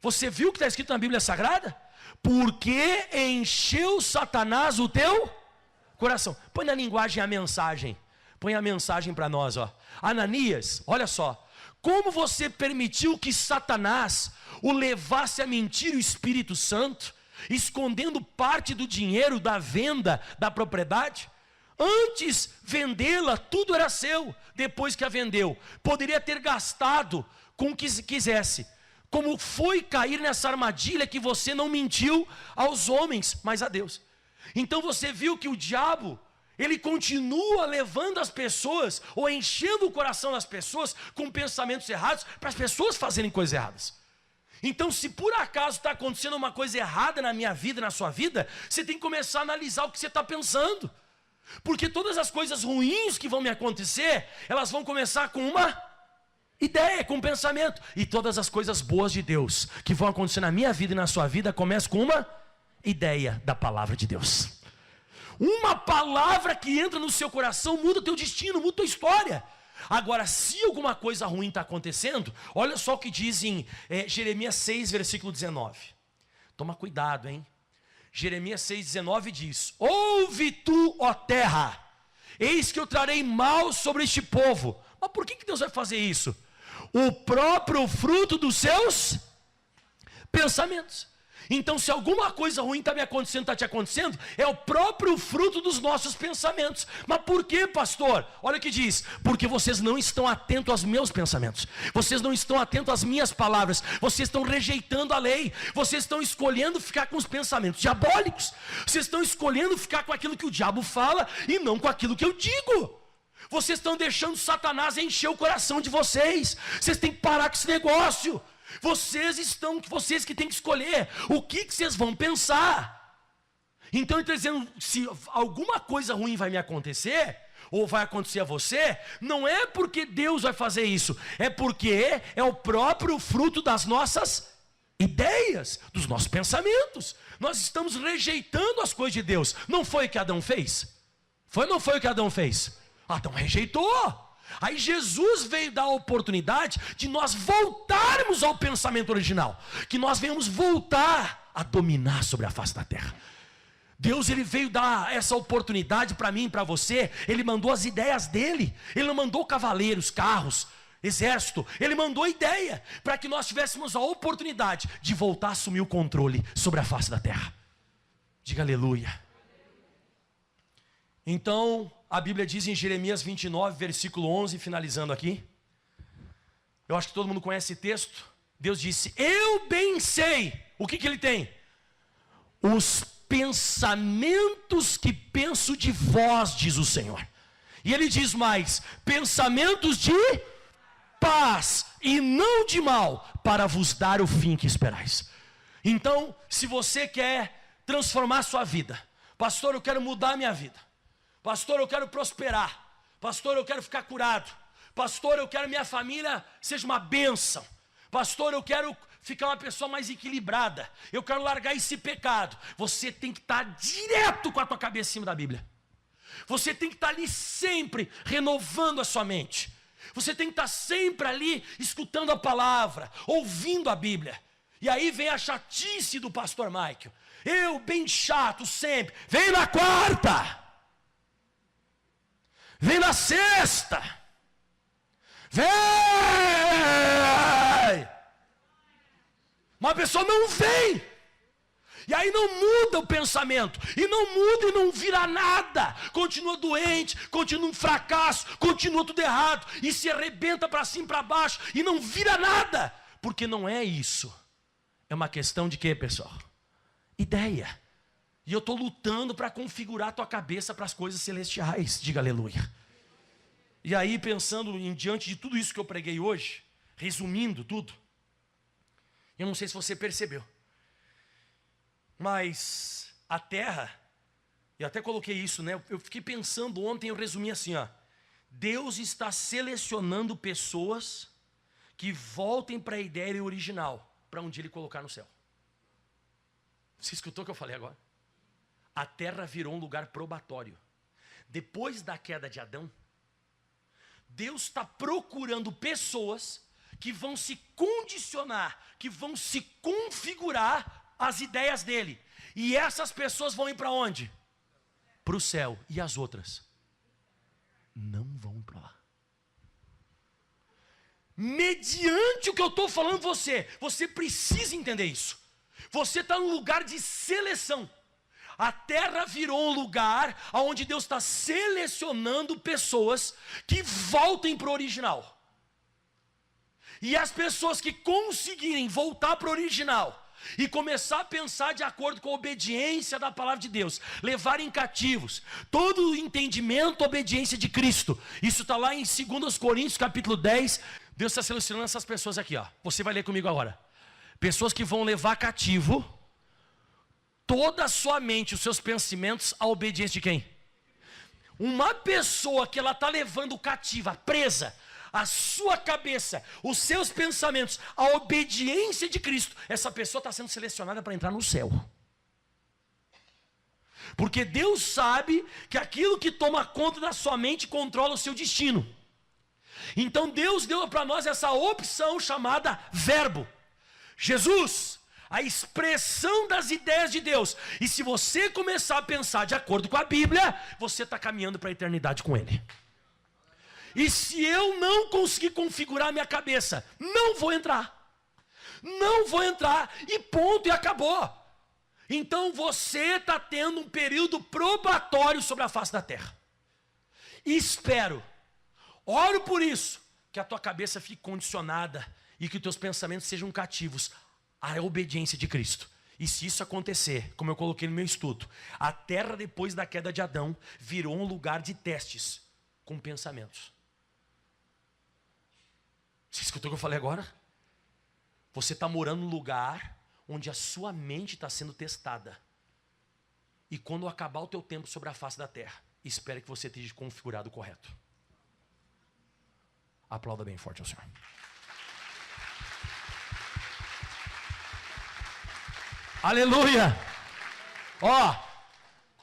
Você viu o que está escrito na Bíblia Sagrada? Porque encheu Satanás o teu coração. Põe na linguagem a mensagem. Põe a mensagem para nós, ó. Ananias, olha só. Como você permitiu que Satanás o levasse a mentir o Espírito Santo, escondendo parte do dinheiro da venda da propriedade? Antes vendê-la, tudo era seu. Depois que a vendeu, poderia ter gastado com o que quisesse. Como foi cair nessa armadilha que você não mentiu aos homens, mas a Deus? Então você viu que o diabo, ele continua levando as pessoas, ou enchendo o coração das pessoas com pensamentos errados, para as pessoas fazerem coisas erradas. Então, se por acaso está acontecendo uma coisa errada na minha vida, na sua vida, você tem que começar a analisar o que você está pensando. Porque todas as coisas ruins que vão me acontecer, elas vão começar com uma ideia, com um pensamento. E todas as coisas boas de Deus que vão acontecer na minha vida e na sua vida, começam com uma ideia da palavra de Deus. Uma palavra que entra no seu coração muda o teu destino, muda a tua história. Agora, se alguma coisa ruim está acontecendo, olha só o que diz em Jeremias 6, versículo 19. Toma cuidado, hein? Jeremias 6,19 diz: ouve tu, ó terra, eis que eu trarei mal sobre este povo. Mas por que Deus vai fazer isso? O próprio fruto dos seus pensamentos. Então, se alguma coisa ruim está me acontecendo, está te acontecendo, é o próprio fruto dos nossos pensamentos. Mas por que, pastor? Olha o que diz: porque vocês não estão atentos aos meus pensamentos, vocês não estão atentos às minhas palavras, vocês estão rejeitando a lei, vocês estão escolhendo ficar com os pensamentos diabólicos, vocês estão escolhendo ficar com aquilo que o diabo fala e não com aquilo que eu digo. Vocês estão deixando Satanás encher o coração de vocês. Vocês têm que parar com esse negócio. Vocês que têm que escolher o que vocês vão pensar. Então ele está dizendo: se alguma coisa ruim vai me acontecer, ou vai acontecer a você, não é porque Deus vai fazer isso, é porque é o próprio fruto das nossas ideias, dos nossos pensamentos. Nós estamos rejeitando as coisas de Deus. Não foi o que Adão fez? Foi ou não foi o que Adão fez? Adão rejeitou. Aí Jesus veio dar a oportunidade de nós voltarmos ao pensamento original, que nós venhamos voltar a dominar sobre a face da terra. Deus, ele veio dar essa oportunidade para mim e para você. Ele mandou as ideias dele. Ele não mandou cavaleiros, carros, exército. Ele mandou ideia para que nós tivéssemos a oportunidade de voltar a assumir o controle sobre a face da terra. Diga aleluia. Então, a Bíblia diz em Jeremias 29, versículo 11, finalizando aqui. Eu acho que todo mundo conhece esse texto. Deus disse: eu bem sei. O que ele tem? Os pensamentos que penso de vós, diz o Senhor. E ele diz mais: pensamentos de paz e não de mal, para vos dar o fim que esperais. Então, se você quer transformar a sua vida: pastor, eu quero mudar a minha vida. Pastor, eu quero prosperar. Pastor, eu quero ficar curado. Pastor, eu quero minha família seja uma bênção. Pastor, eu quero ficar uma pessoa mais equilibrada. Eu quero largar esse pecado. Você tem que estar direto com a tua cabeça em cima da Bíblia. Você tem que estar ali sempre renovando a sua mente. Você tem que estar sempre ali escutando a palavra, ouvindo a Bíblia. E aí vem a chatice do pastor Michael. Eu, bem chato sempre. Vem na quarta. Vem na sexta. Vem. Uma pessoa não vem. E aí não muda o pensamento. E não muda e não vira nada. Continua doente, continua um fracasso, continua tudo errado. E se arrebenta para cima e para baixo. E não vira nada. Porque não é isso. É uma questão de quê, pessoal? Ideia. E eu estou lutando para configurar a tua cabeça para as coisas celestiais. Diga aleluia. E aí, pensando diante de tudo isso que eu preguei hoje, resumindo tudo, eu não sei se você percebeu, mas a terra, eu até coloquei isso, né? Eu fiquei pensando ontem, eu resumi assim, ó: Deus está selecionando pessoas que voltem para a ideia original, para um dia Ele colocar no céu. Você escutou o que eu falei agora? A terra virou um lugar probatório. Depois da queda de Adão, Deus está procurando pessoas que vão se condicionar, que vão se configurar às ideias dele. E essas pessoas vão ir para onde? Para o céu. E as outras? Não vão para lá. Mediante o que eu estou falando você precisa entender isso. Você está num lugar de seleção. A terra virou um lugar onde Deus está selecionando pessoas que voltem para o original. E as pessoas que conseguirem voltar para o original e começar a pensar de acordo com a obediência da palavra de Deus, levarem cativos todo o entendimento, a obediência de Cristo. Isso está lá em 2 Coríntios capítulo 10. Deus está selecionando essas pessoas aqui, ó. Você vai ler comigo agora. Pessoas que vão levar cativo toda a sua mente, os seus pensamentos, à obediência de quem? Uma pessoa que ela está levando cativa, presa, a sua cabeça, os seus pensamentos, a obediência de Cristo, essa pessoa está sendo selecionada para entrar no céu. Porque Deus sabe que aquilo que toma conta da sua mente controla o seu destino. Então Deus deu para nós essa opção chamada verbo. Jesus, a expressão das ideias de Deus. E se você começar a pensar de acordo com a Bíblia, você está caminhando para a eternidade com Ele. E se eu não conseguir configurar a minha cabeça, não vou entrar. Não vou entrar e ponto, e acabou. Então você está tendo um período probatório sobre a face da terra. E espero, oro por isso, que a tua cabeça fique condicionada e que os teus pensamentos sejam cativos à obediência de Cristo. E se isso acontecer, como eu coloquei no meu estudo, a terra depois da queda de Adão virou um lugar de testes com pensamentos. Você escutou o que eu falei agora? Você está morando num lugar onde a sua mente está sendo testada. E quando acabar o teu tempo sobre a face da terra, espere que você esteja configurado correto. Aplauda bem forte ao Senhor. Aleluia! Ó,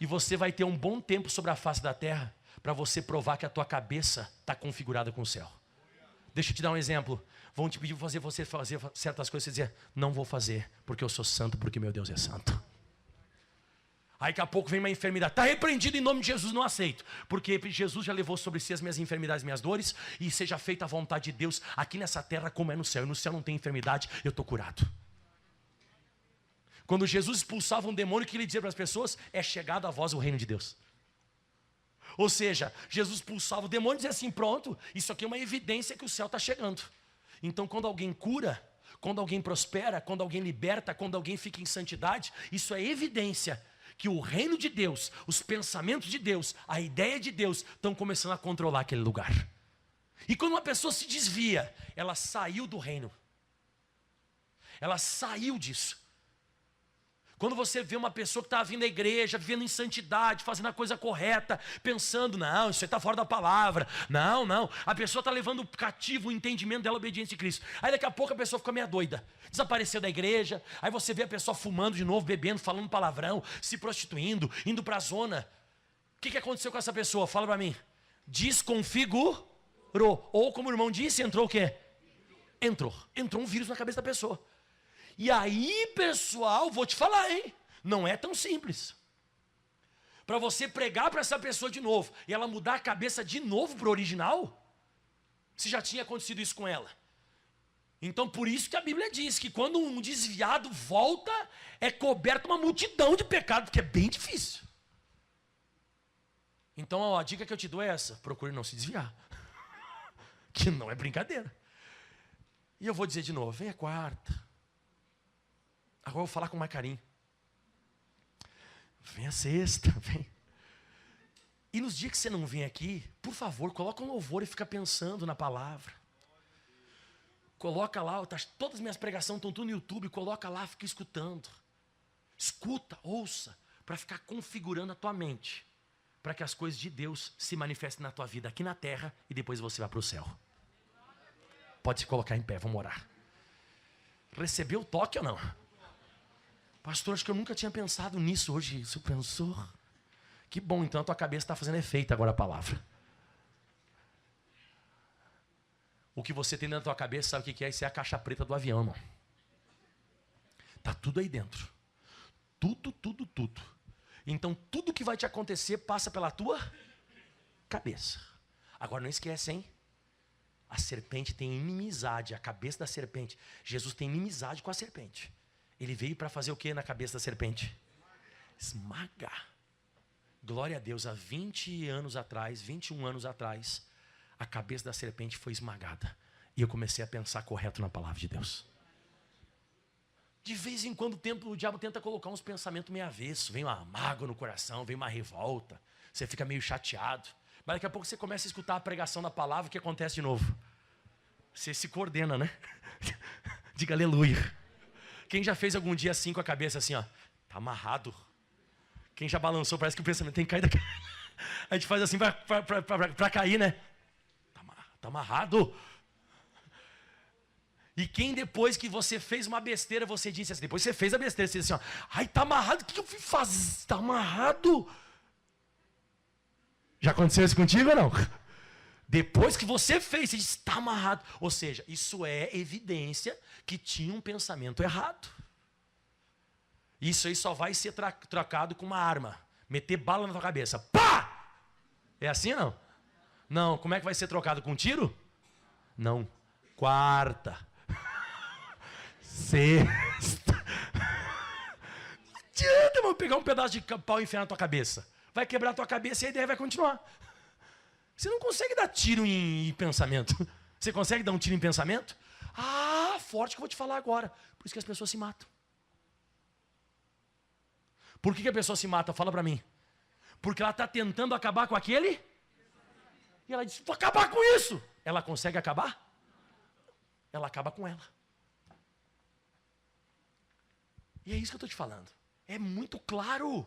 e você vai ter um bom tempo sobre a face da terra para você provar que a tua cabeça está configurada com o céu. Deixa eu te dar um exemplo. Vão te pedir para você fazer certas coisas e dizer, não vou fazer, porque eu sou santo, porque meu Deus é santo. Aí daqui a pouco vem uma enfermidade, está repreendido em nome de Jesus, não aceito. Porque Jesus já levou sobre si as minhas enfermidades, minhas dores, e seja feita a vontade de Deus aqui nessa terra como é no céu. E no céu não tem enfermidade, eu estou curado. Quando Jesus expulsava um demônio, o que ele dizia para as pessoas? É chegado a vós o reino de Deus. Ou seja, Jesus expulsava o demônio e dizia assim, pronto, isso aqui é uma evidência que o céu está chegando. Então quando alguém cura, quando alguém prospera, quando alguém liberta, quando alguém fica em santidade, isso é evidência que o reino de Deus, os pensamentos de Deus, a ideia de Deus estão começando a controlar aquele lugar. E quando uma pessoa se desvia, ela saiu do reino. Ela saiu disso. Quando você vê uma pessoa que está vindo à igreja, vivendo em santidade, fazendo a coisa correta, pensando, não, isso aí está fora da palavra. Não, a pessoa está levando cativo o entendimento dela, a obediência de Cristo. Aí daqui a pouco a pessoa fica meio doida, desapareceu da igreja, aí você vê a pessoa fumando de novo, bebendo, falando palavrão, se prostituindo, indo para a zona. O que aconteceu com essa pessoa? Fala para mim. Desconfigurou. Ou como o irmão disse, entrou o quê? Entrou um vírus na cabeça da pessoa. E aí, pessoal, vou te falar, hein? Não é tão simples. Para você pregar para essa pessoa de novo e ela mudar a cabeça de novo para o original, se já tinha acontecido isso com ela. Então, por isso que a Bíblia diz que quando um desviado volta, é coberto uma multidão de pecados, porque é bem difícil. Então, ó, a dica que eu te dou é essa: procure não se desviar. Que não é brincadeira. E eu vou dizer de novo, vem a quarta. Agora eu vou falar com mais carinho. Vem a sexta, vem. E nos dias que você não vem aqui, por favor, coloca um louvor e fica pensando na palavra. Coloca lá, todas as minhas pregações estão tudo no YouTube, coloca lá, fica escutando. Escuta, ouça, para ficar configurando a tua mente, para que as coisas de Deus se manifestem na tua vida aqui na terra e depois você vá para o céu. Pode se colocar em pé, vamos orar. Recebeu o toque ou não? Pastor, acho que eu nunca tinha pensado nisso hoje. Você pensou? Que bom, então a tua cabeça está fazendo efeito agora a palavra. O que você tem dentro da tua cabeça, sabe o que é? Isso é a caixa preta do avião, irmão. Está tudo aí dentro. Tudo. Então tudo que vai te acontecer passa pela tua cabeça. Agora não esquece, hein? A serpente tem inimizade, a cabeça da serpente. Jesus tem inimizade com a serpente. Ele veio para fazer o que na cabeça da serpente? Esmagar. Glória a Deus, há 20 anos atrás, 21 anos atrás, a cabeça da serpente foi esmagada. E eu comecei a pensar correto na palavra de Deus. De vez em quando o diabo tenta colocar uns pensamentos meio avessos. Vem uma mágoa no coração, vem uma revolta. Você fica meio chateado. Mas daqui a pouco você começa a escutar a pregação da palavra, o que acontece de novo? Você se coordena, né? Diga aleluia. Quem já fez algum dia assim com a cabeça assim, ó? Tá amarrado. Quem já balançou, parece que o pensamento tem que cair daqui. A gente faz assim para cair, né? Tá amarrado. E quem depois que você fez uma besteira, você disse assim, depois você fez a besteira, você disse assim, ó, ai, tá amarrado, o que eu fui fazer? Tá amarrado. Já aconteceu isso contigo ou não? Depois que você fez, você disse, está amarrado. Ou seja, isso é evidência que tinha um pensamento errado. Isso aí só vai ser trocado com uma arma. Meter bala na tua cabeça. Pá! É assim ou não? Não. Como é que vai ser trocado? Com um tiro? Não. Quarta. Sexta. Não adianta, vou pegar um pedaço de pau e enfiar na tua cabeça. Vai quebrar a tua cabeça e a ideia vai continuar. Você não consegue dar tiro em pensamento. Você consegue dar um tiro em pensamento? Ah, forte que eu vou te falar agora. Por isso que as pessoas se matam. Por que a pessoa se mata? Fala pra mim. Porque ela está tentando acabar com aquele. E ela diz, vou acabar com isso. Ela consegue acabar? Ela acaba com ela. E é isso que eu estou te falando. É muito claro.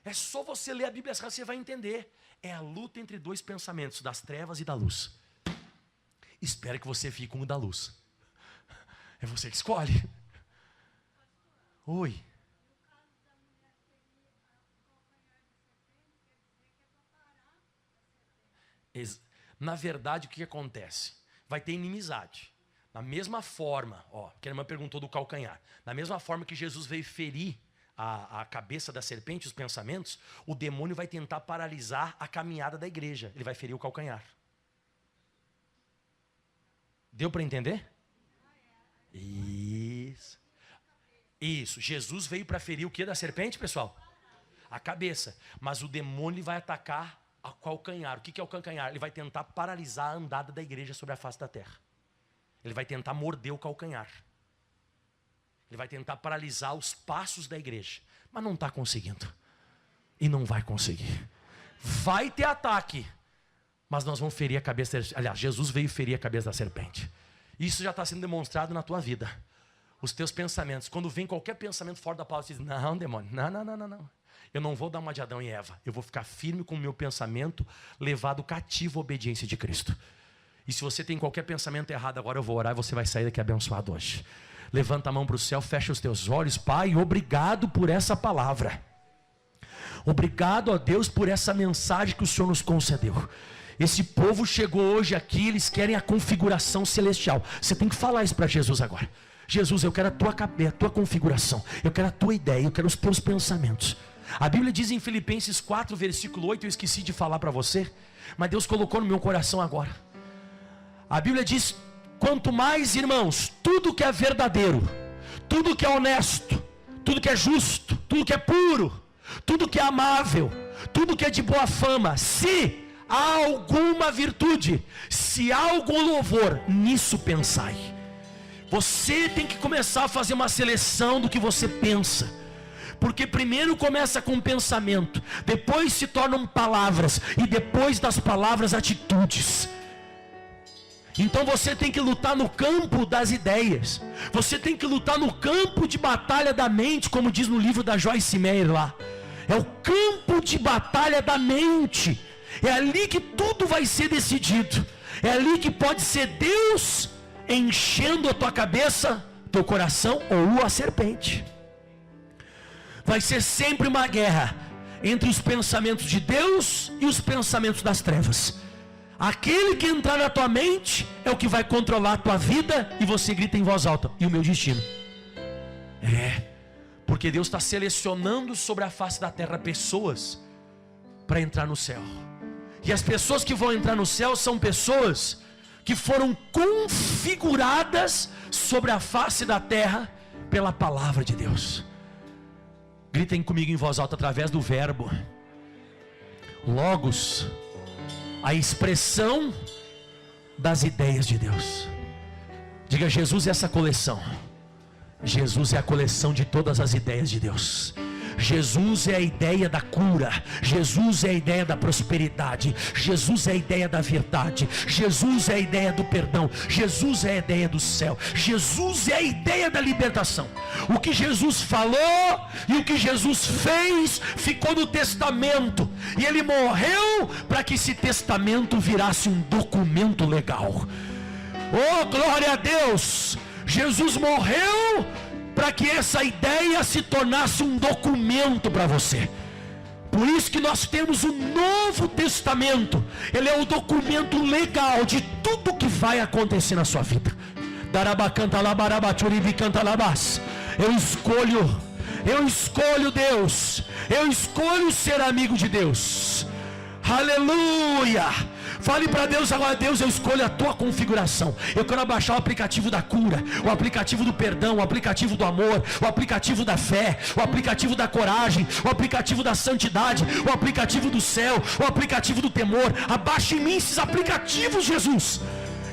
É só você ler a Bíblia, você vai entender. É a luta entre dois pensamentos, das trevas e da luz. Espero que você fique com o da luz. É você que escolhe. Oi. Na verdade, o que acontece? Vai ter inimizade. Da mesma forma, que a irmã perguntou do calcanhar. Da mesma forma que Jesus veio ferir a cabeça da serpente, os pensamentos, o demônio vai tentar paralisar a caminhada da igreja. Ele vai ferir o calcanhar. Deu para entender? Isso. Isso. Jesus veio para ferir o que da serpente, pessoal? A cabeça. Mas o demônio vai atacar o calcanhar. O que é o calcanhar? Ele vai tentar paralisar a andada da igreja sobre a face da terra. Ele vai tentar morder o calcanhar. Ele vai tentar paralisar os passos da igreja. Mas não está conseguindo. E não vai conseguir. Vai ter ataque. Mas nós vamos ferir a cabeça. Aliás, Jesus veio ferir a cabeça da serpente. Isso já está sendo demonstrado na tua vida. Os teus pensamentos. Quando vem qualquer pensamento fora da palavra, você diz, não, demônio, não. Eu não vou dar uma de Adão e Eva. Eu vou ficar firme com o meu pensamento, levado cativo à obediência de Cristo. E se você tem qualquer pensamento errado, agora eu vou orar e você vai sair daqui abençoado hoje. Levanta a mão para o céu, fecha os teus olhos. Pai, obrigado por essa palavra. Obrigado a Deus por essa mensagem que o Senhor nos concedeu. Esse povo chegou hoje aqui, eles querem a configuração celestial. Você tem que falar isso para Jesus agora. Jesus, eu quero a tua cabeça, a tua configuração. Eu quero a tua ideia, eu quero os teus pensamentos. A Bíblia diz em Filipenses 4, versículo 8, eu esqueci de falar para você, mas Deus colocou no meu coração agora. A Bíblia diz, quanto mais, irmãos, tudo que é verdadeiro, tudo que é honesto, tudo que é justo, tudo que é puro, tudo que é amável, tudo que é de boa fama, se há alguma virtude, se há algum louvor, nisso pensai. Você tem que começar a fazer uma seleção do que você pensa. Porque primeiro começa com pensamento, depois se tornam palavras, e depois das palavras, atitudes. Então você tem que lutar no campo das ideias. Você tem que lutar no campo de batalha da mente, como diz no livro da Joyce Meyer lá. É o campo de batalha da mente. É ali que tudo vai ser decidido. É ali que pode ser Deus enchendo a tua cabeça, teu coração, ou a serpente. Vai ser sempre uma guerra entre os pensamentos de Deus e os pensamentos das trevas. Aquele que entrar na tua mente é o que vai controlar a tua vida, e você grita em voz alta, e o meu destino. Porque Deus está selecionando sobre a face da terra pessoas para entrar no céu. E as pessoas que vão entrar no céu são pessoas que foram configuradas sobre a face da terra pela palavra de Deus. Gritem comigo em voz alta através do verbo Logos, a expressão das ideias de Deus. Diga, Jesus é essa coleção. Jesus é a coleção de todas as ideias de Deus. Jesus é a ideia da cura. Jesus é a ideia da prosperidade. Jesus é a ideia da verdade. Jesus é a ideia do perdão. Jesus é a ideia do céu. Jesus é a ideia da libertação. O que Jesus falou e o que Jesus fez ficou no testamento. E ele morreu para que esse testamento virasse um documento legal. Oh, glória a Deus! Jesus morreu para que essa ideia se tornasse um documento para você. Por isso que nós temos o Novo Testamento. Ele é o documento legal de tudo que vai acontecer na sua vida. Eu escolho Eu escolho Deus. Eu escolho ser amigo de Deus. Aleluia. Fale para Deus agora: Deus, eu escolho a tua configuração. Eu quero baixar o aplicativo da cura, o aplicativo do perdão, o aplicativo do amor, o aplicativo da fé, o aplicativo da coragem, o aplicativo da santidade, o aplicativo do céu, o aplicativo do temor. Abaixa em mim esses aplicativos, Jesus.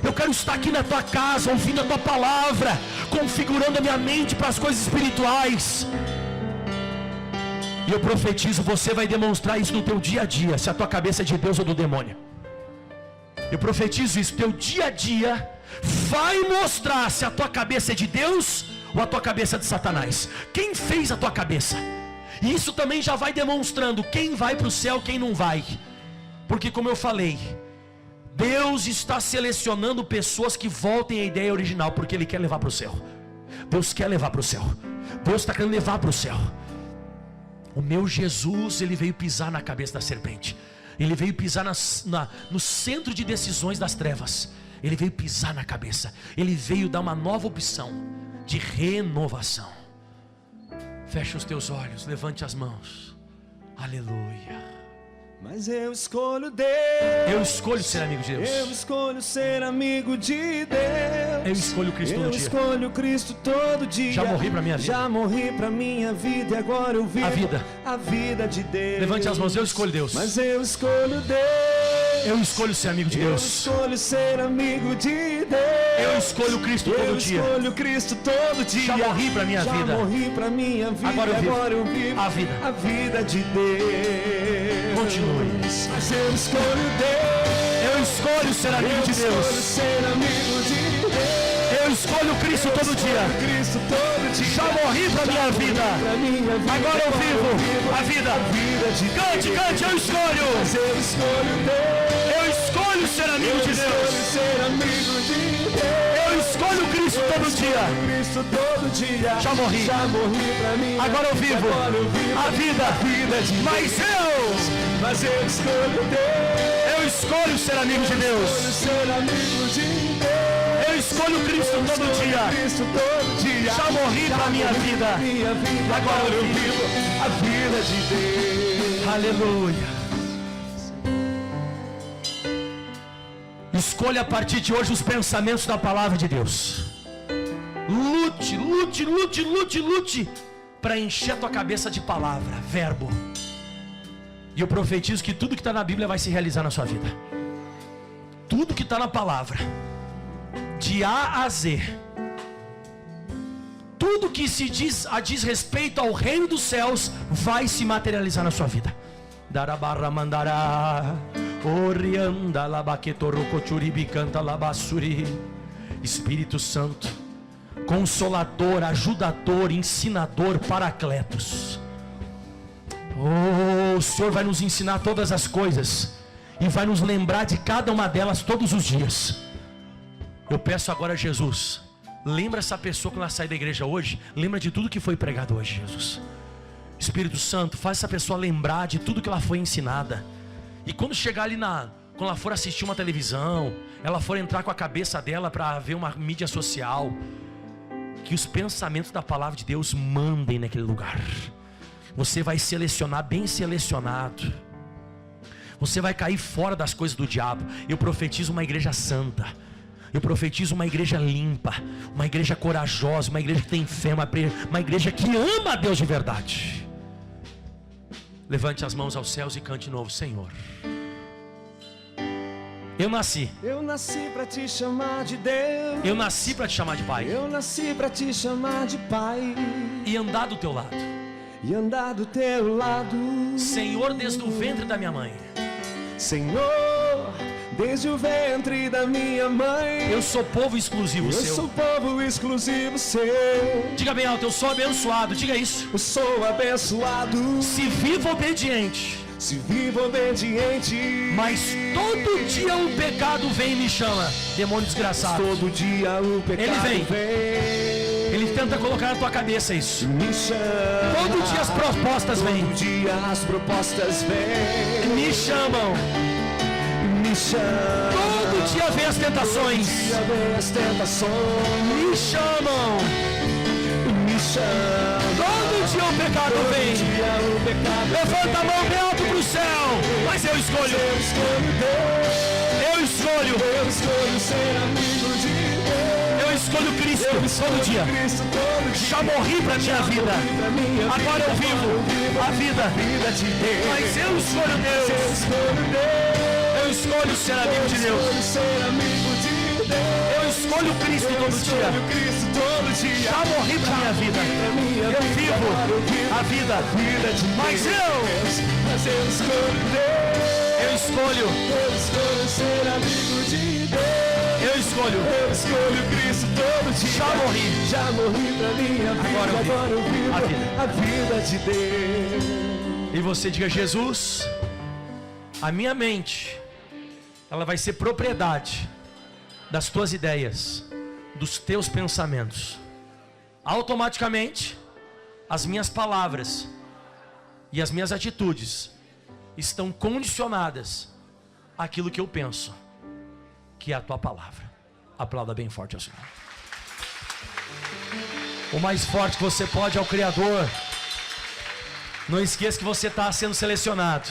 Eu quero estar aqui na tua casa, ouvindo a tua palavra, configurando a minha mente para as coisas espirituais. E eu profetizo, você vai demonstrar isso no teu dia a dia, se a tua cabeça é de Deus ou do demônio. Eu profetizo isso, teu dia a dia vai mostrar se a tua cabeça é de Deus ou a tua cabeça é de Satanás. Quem fez a tua cabeça? E isso também já vai demonstrando quem vai para o céu, quem não vai. Porque como eu falei, Deus está selecionando pessoas que voltem à ideia original, porque Ele quer levar para o céu. Deus quer levar para o céu. Deus está querendo levar para o céu. O meu Jesus, Ele veio pisar na cabeça da serpente. Ele veio pisar no centro de decisões das trevas. Ele veio pisar na cabeça. Ele veio dar uma nova opção de renovação. Fecha os teus olhos, levante as mãos. Aleluia. Mas eu escolho Deus. Eu escolho ser amigo de Deus. Eu escolho ser amigo de Deus. Eu escolho Cristo todo dia. Eu escolho Cristo todo dia. Já morri para minha vida. Já morri para minha vida e agora eu vivo a vida de Deus. Levante as mãos, eu escolho Deus. Mas eu escolho Deus. Eu escolho ser amigo de Deus. Eu escolho ser amigo de Deus. Eu escolho Cristo todo dia. Eu escolho Cristo todo dia. Já morri para minha vida. Já morri para minha vida. Agora eu vivo a vida de Deus. Continue. Mas eu escolho Deus. Eu escolho ser amigo de Deus. Eu escolho ser amigo de Deus. Eu escolho Cristo todo dia. Cristo todo dia. Já morri para minha vida. Agora eu vivo a vida de Deus. Cante, eu escolho. Mas eu escolho Deus. Eu escolho ser amigo de Deus. Eu escolho ser amigo de Deus. Eu escolho Cristo todo dia. Cristo todo dia. Já morri para mim. Agora eu vivo a vida de Deus. Mas eu escolho Deus. Eu escolho ser amigo de Deus. Eu escolho ser amigo de Deus. Eu escolho Cristo todo dia. Já morri para minha vida. Agora eu vivo a vida de Deus. Aleluia. Escolha a partir de hoje os pensamentos da palavra de Deus. Lute para encher a tua cabeça de palavra, verbo. E eu profetizo que tudo que está na Bíblia vai se realizar na sua vida. Tudo que está na palavra, de A a Z, tudo que se diz respeito ao reino dos céus, vai se materializar na sua vida. Darabarra mandará, orianda labaquetorocoturibi canta labassuri. Espírito Santo, consolador, ajudador, ensinador, paracletos. O Senhor vai nos ensinar todas as coisas e vai nos lembrar de cada uma delas todos os dias. Eu peço agora a Jesus, lembra essa pessoa quando ela sai da igreja hoje, lembra de tudo que foi pregado hoje, Jesus. Espírito Santo, faz essa pessoa lembrar de tudo que ela foi ensinada. E quando chegar ali quando ela for assistir uma televisão, ela for entrar com a cabeça dela para ver uma mídia social, que os pensamentos da palavra de Deus mandem naquele lugar. Você vai selecionar, bem selecionado. Você vai cair fora das coisas do diabo. Eu profetizo uma igreja santa. Eu profetizo uma igreja limpa, uma igreja corajosa, uma igreja que tem fé, uma igreja que ama a Deus de verdade. Levante as mãos aos céus e cante de novo: Senhor, eu nasci para te chamar de Deus. Eu nasci para te chamar de Pai. Eu nasci para te chamar de Pai. E andar do teu lado. Senhor, desde o ventre da minha mãe. Senhor, desde o ventre da minha mãe. Eu sou povo exclusivo seu. Eu sou povo exclusivo seu. Diga bem alto: eu sou abençoado. Diga isso. Eu sou abençoado. Se vivo obediente. Mas todo dia o pecado vem e me chama. Demônio desgraçado. Todo dia o pecado vem. Ele tenta colocar na tua cabeça isso. Me chama. Todo dia as propostas vêm. Todo dia as propostas vêm. Me chamam. Me chamam. Todo dia vem as tentações. Me chamam. Me chamam. Todo dia o pecado vem. Levanta a mão bem alto para o céu. Mas eu escolho. Eu escolho ser amigo de Deus. Eu escolho Cristo todo dia. Já morri para minha vida. Agora eu vivo a vida de Deus. Mas eu escolho Deus. Eu escolho ser amigo de Deus. Eu escolho Cristo todo dia. Já morri para minha vida. Eu vivo a vida. Mas eu escolho Deus. Eu escolho ser amigo de Deus. Eu escolho Cristo todo dia. Já morri pra minha vida. Agora eu vivo a vida de Deus. E você diga: Jesus, a minha mente, ela vai ser propriedade das tuas ideias, dos teus pensamentos. Automaticamente, as minhas palavras e as minhas atitudes estão condicionadas àquilo que eu penso, que é a tua palavra. Aplauda bem forte ao Senhor. O mais forte que você pode ao Criador. Não esqueça que você está sendo selecionado.